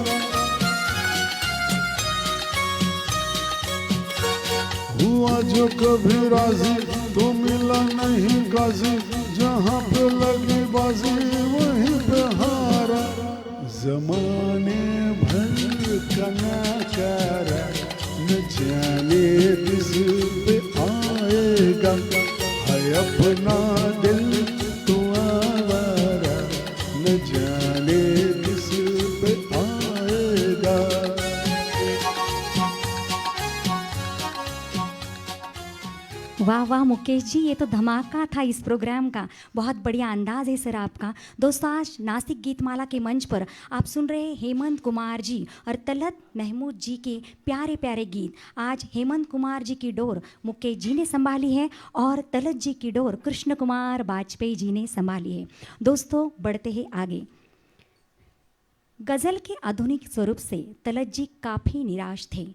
हुआ जो कभी राजी, तो मिला नहीं गाजी, जहाँ पे लगी बाजी वहीं पे हारा। जमाने भर का नाचारा न जाने किस पे आएगा, है अपना दिल तो आवारा, न जाने किस पे आएगा। वाह वाह मुकेश जी, ये तो धमाका था इस प्रोग्राम का। बहुत बढ़िया अंदाज है सर आपका। दोस्तों, आज नासिक गीतमाला के मंच पर आप सुन रहे हैं हेमंत कुमार जी और तलत महमूद जी के प्यारे प्यारे गीत। आज हेमंत कुमार जी की डोर मुकेश जी ने संभाली है और तलत जी की डोर कृष्ण कुमार वाजपेयी जी ने संभाली है। दोस्तों, बढ़ते हैं आगे। गज़ल के आधुनिक स्वरूप से तलत जी काफ़ी निराश थे।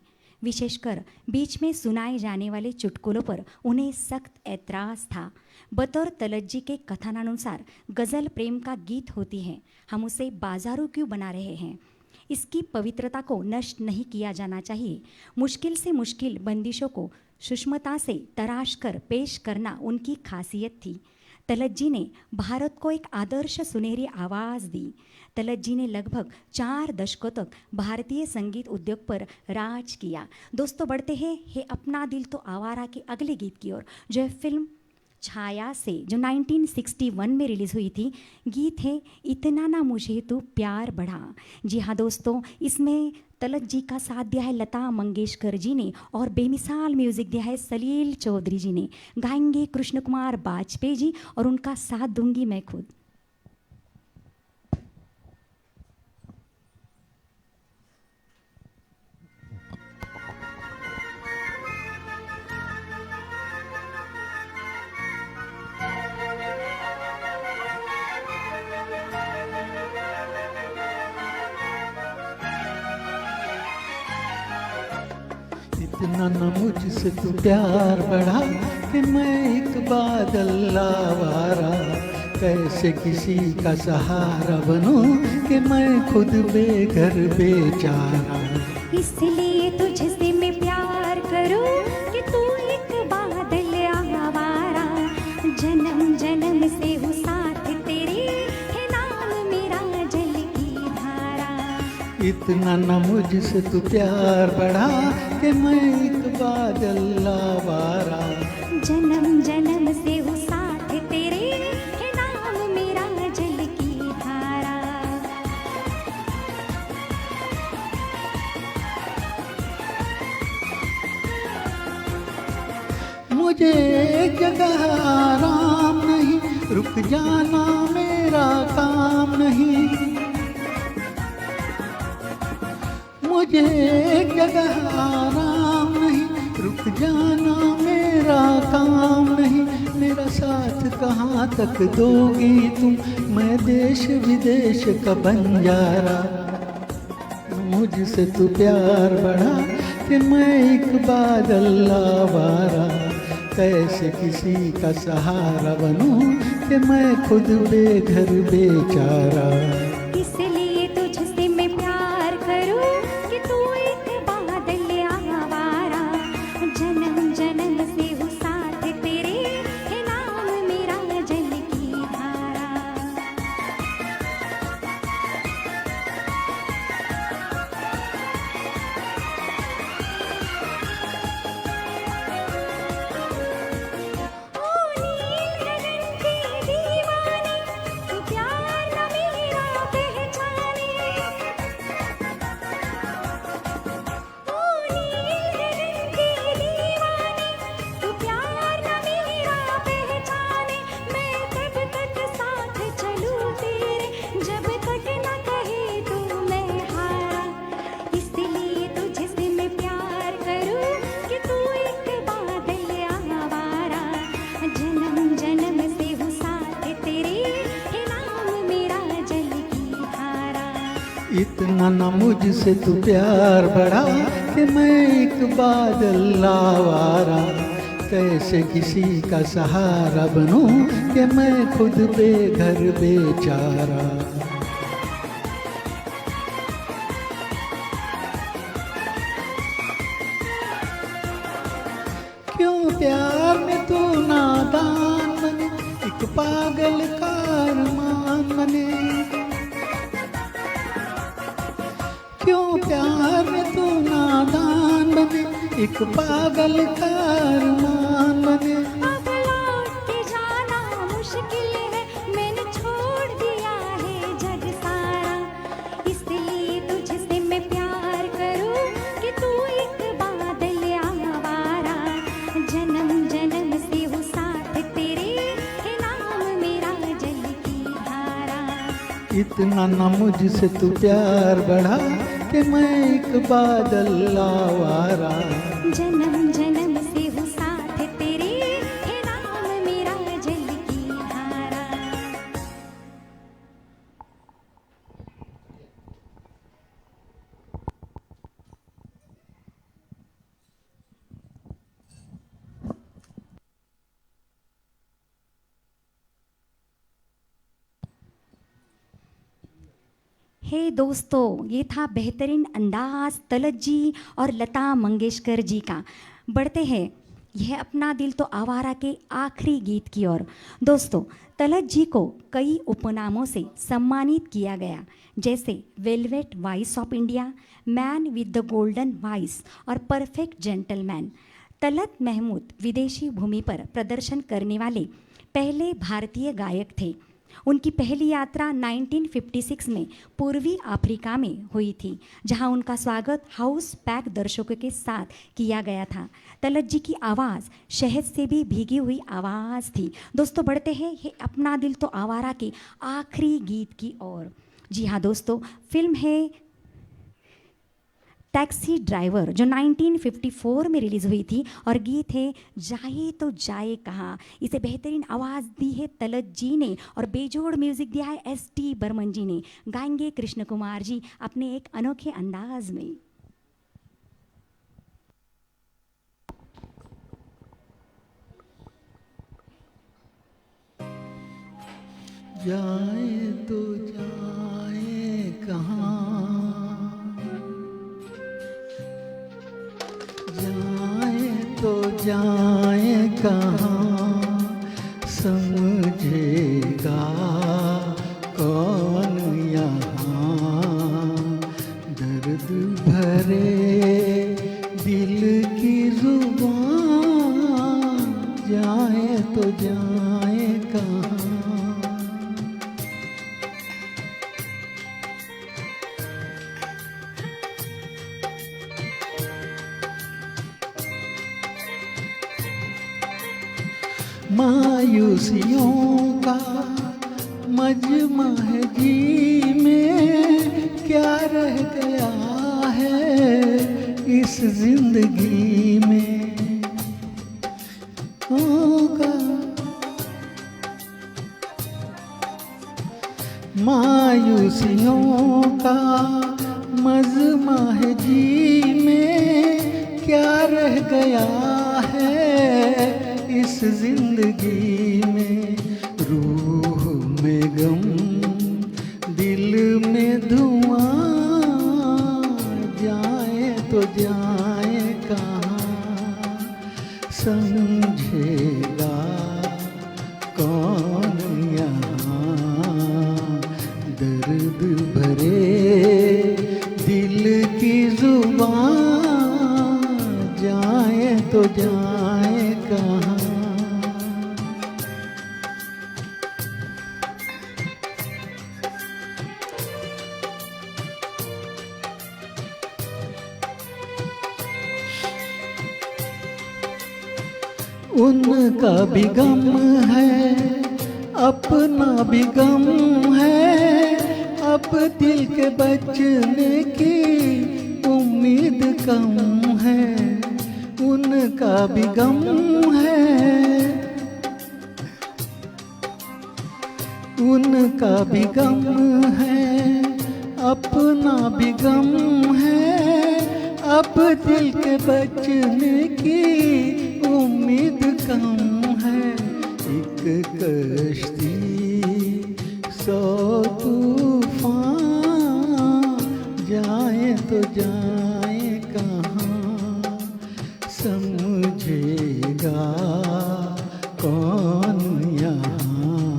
विशेषकर बीच में सुनाए जाने वाले चुटकुलों पर उन्हें सख्त ऐतराज़ था। बतौर तलत जी के कथनानुसार गज़ल प्रेम का गीत होती है, हम उसे बाजारू क्यों बना रहे हैं? इसकी पवित्रता को नष्ट नहीं किया जाना चाहिए। मुश्किल से मुश्किल बंदिशों को सूक्ष्मता से तराश कर पेश करना उनकी खासियत थी। तलत जी ने भारत को एक आदर्श सुनहरी आवाज़ दी। तलत जी ने लगभग 4 दशकों तक भारतीय संगीत उद्योग पर राज किया। दोस्तों, बढ़ते हैं हे अपना दिल तो आवारा के अगले गीत की ओर, जो है फिल्म छाया से, जो 1961 में रिलीज़ हुई थी। गीत है इतना ना मुझे तू प्यार बढ़ा। जी हाँ दोस्तों, इसमें तलत जी का साथ दिया है लता मंगेशकर जी ने और बेमिसाल म्यूज़िक दिया है सलील चौधरी जी ने। गाएंगे कृष्ण कुमार वाजपेयी जी और उनका साथ दूंगी मैं खुद। इतना न मुझसे तू प्यार बढ़ा कि मैं एक बादल आवारा, कैसे किसी का सहारा बनूं कि मैं खुद बेघर बेचारा। इसलिए तुझसे मैं प्यार करूं कि तू एक बादल आवारा, जन्म जन्म से हूँ साथ तेरे, है नाम मेरा जल की धारा। इतना न मुझसे तू प्यार बढ़ा कि मैं एक बादल आवारा, जन्म जन्म से हूँ साथ तेरे, है नाम मेरा जल की धारा। मुझे एक जगह आराम नहीं, रुक जाना मेरा काम नहीं। मुझे एक जगह आराम नहीं, रुक जाना मेरा काम नहीं। मेरा साथ कहाँ तक दोगी तुम, मैं देश विदेश का बंजारा। मुझसे तू प्यार बढ़ा कि मैं एक बादल आवारा, कैसे किसी का सहारा बनूं कि मैं खुद बेघर बेचारा। इसलिए तुझसे मैं प्यार करूं कि तू एक बादल आवारा, जन्म जन्म से हूँ साथ तेरे, है नाम मेरा जल की धारा। ओ नील गगन के दीवाने, तू प्यार न मेरा पहचाने। ओ नील गगन के दीवाने, तू प्यार न मेरा पहचाने। मैं कब तक साथ चलूं तेरे, जब तक न कहे तू मैं हारा। इसलिए तुझसे मैं प्यार करूं कि तू एक बादल आवारा, जन्म जन्म से हूँ साथ तेरे, है नाम मेरा जल की धारा। इतना न मुझसे तू प्यार बढ़ा कि मैं एक बादल आवारा, कैसे किसी का सहारा बनूं कि मैं खुद बेघर बेचारा। क्यों प्यार में तू नादान पागल कारमान बने। क्यों प्यार में तू नादान बने, एक पागल कारमान बने। अब लौट के जाना मुश्किल है, मैंने छोड़ दिया है जग सारा। इसलिए तुझसे मैं प्यार करूं कि तू एक बादल आवारा। जन्म जन्म से वो साथ तेरे है, नाम मेरा जल की धारा। इतना न मुझसे तू प्यार बढ़ा कि मैं एक बादल आवारा। जन्म जन्म से वो साथ तेरे है, नाम मेरा जल की धारा। हे दोस्तों, ये था बेहतरीन अंदाज तलत जी और लता मंगेशकर जी का। बढ़ते हैं यह अपना दिल तो आवारा के आखिरी गीत की ओर। दोस्तों, तलत जी को कई उपनामों से सम्मानित किया गया, जैसे velvet voice of India, man with the golden voice और परफेक्ट जेंटलमैन। तलत महमूद विदेशी भूमि पर प्रदर्शन करने वाले पहले भारतीय गायक थे। उनकी पहली यात्रा 1956 में पूर्वी अफ्रीका में हुई थी, जहां उनका स्वागत हाउस पैक दर्शकों के साथ किया गया था। तलत जी की आवाज़ शहद से भी भीगी हुई आवाज़ थी। दोस्तों, बढ़ते हैं ये अपना दिल तो आवारा के आखिरी गीत की ओर। जी हाँ दोस्तों, फिल्म है टैक्सी ड्राइवर, जो 1954 में रिलीज़ हुई थी, और गीत है जाए तो जाए कहाँ। इसे बेहतरीन आवाज़ दी है तलत जी ने और बेजोड़ म्यूज़िक दिया है एस.टी. बर्मन जी ने। गाएंगे कृष्ण कुमार जी अपने एक अनोखे अंदाज में। जाए तो जाए कहाँ, जाए तो जाए कहाँ, समझेगा कौन यहाँ। दर्द भरे दिल की जुबान, जाए तो जाए कहाँ। मायूसियों का मजमा है जी में, क्या रह गया है इस जिंदगी में। होगा मायूसियों का मजमा है जी में, क्या रह गया है इस जिंदगी में। रूह में गम, दिल में धुआं, जाए तो जाए कहाँ, समझेगा कौन यहाँ। दर्द भरे दिल की जुबान, जाए तो जाए कहाँ। उनका भी गम है, अपना भी गम है, अब दिल के बचने की उम्मीद कम है। उनका भी गम है, उनका भी गम है, अपना भी गम है, अब दिल के बचने की उम्मीद कम है। एक कश्ती 100 तूफान, जाए तो जाए कहाँ, समझेगा कौन यहाँ।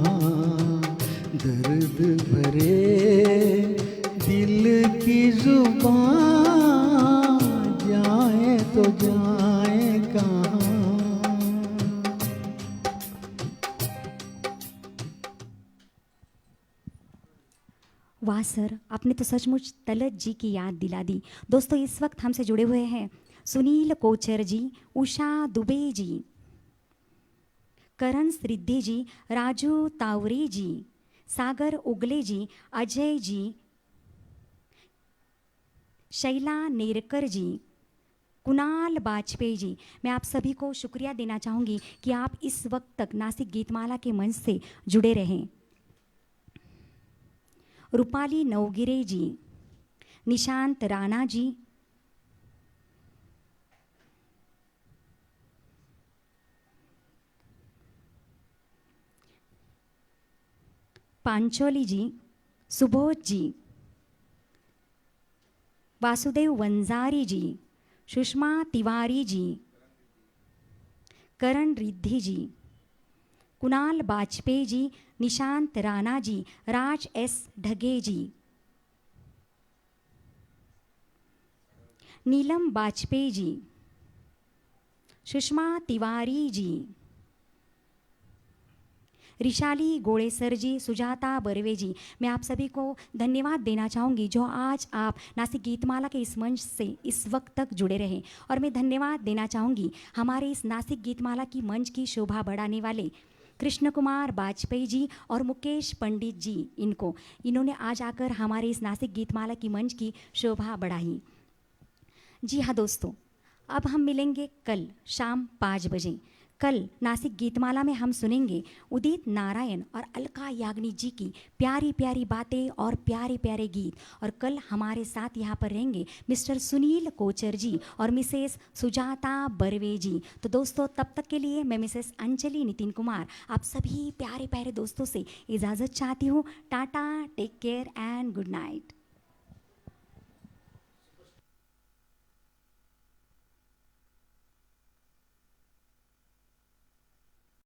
वाह सर, आपने तो सचमुच तलत जी की याद दिला दी। दोस्तों इस वक्त हमसे जुड़े हुए हैं सुनील कोचर जी, उषा दुबे जी, करण रिद्धि जी, राजू तावरे जी, सागर उगले जी, अजय जी, शैला नेरकर जी, कुणाल बाजपेयी जी। मैं आप सभी को शुक्रिया देना चाहूँगी कि आप इस वक्त तक नासिक गीतमाला के मंच से जुड़े रहें। रूपाली नवगिरे जी, निशांत राणा जी, पांचोली जी, सुबोध जी, वासुदेव वंजारी जी, सुषमा तिवारी जी, करण रिद्धि जी, कुणाल बाजपेयी जी, निशांत राणा जी, राज एस ढगे जी, नीलम बाजपेयी जी, सुषमा तिवारी जी, रिशाली गोड़ेसर जी, सुजाता बर्वे जी। मैं आप सभी को धन्यवाद देना चाहूँगी जो आज आप नासिक गीतमाला के इस मंच से इस वक्त तक जुड़े रहे। और मैं धन्यवाद देना चाहूँगी हमारे इस नासिक गीतमाला की मंच की शोभा बढ़ाने वाले कृष्ण कुमार बाजपेयी जी और मुकेश पंडित जी। इन्होंने आज आकर हमारे इस नासिक गीतमाला की मंच की शोभा बढ़ाई। जी हाँ दोस्तों, अब हम मिलेंगे कल शाम 5 बजे। कल नासिक गीतमाला में हम सुनेंगे उदित नारायण और अलका याग्निक जी की प्यारी प्यारी बातें और प्यारे प्यारे गीत। और कल हमारे साथ यहाँ पर रहेंगे मिस्टर सुनील कोचर जी और मिसेस सुजाता बर्वे जी। तो दोस्तों तब तक के लिए मैं मिसेस अंजलि नितिन कुमार आप सभी प्यारे प्यारे दोस्तों से इजाज़त चाहती हूँ। Tata, take care and good night.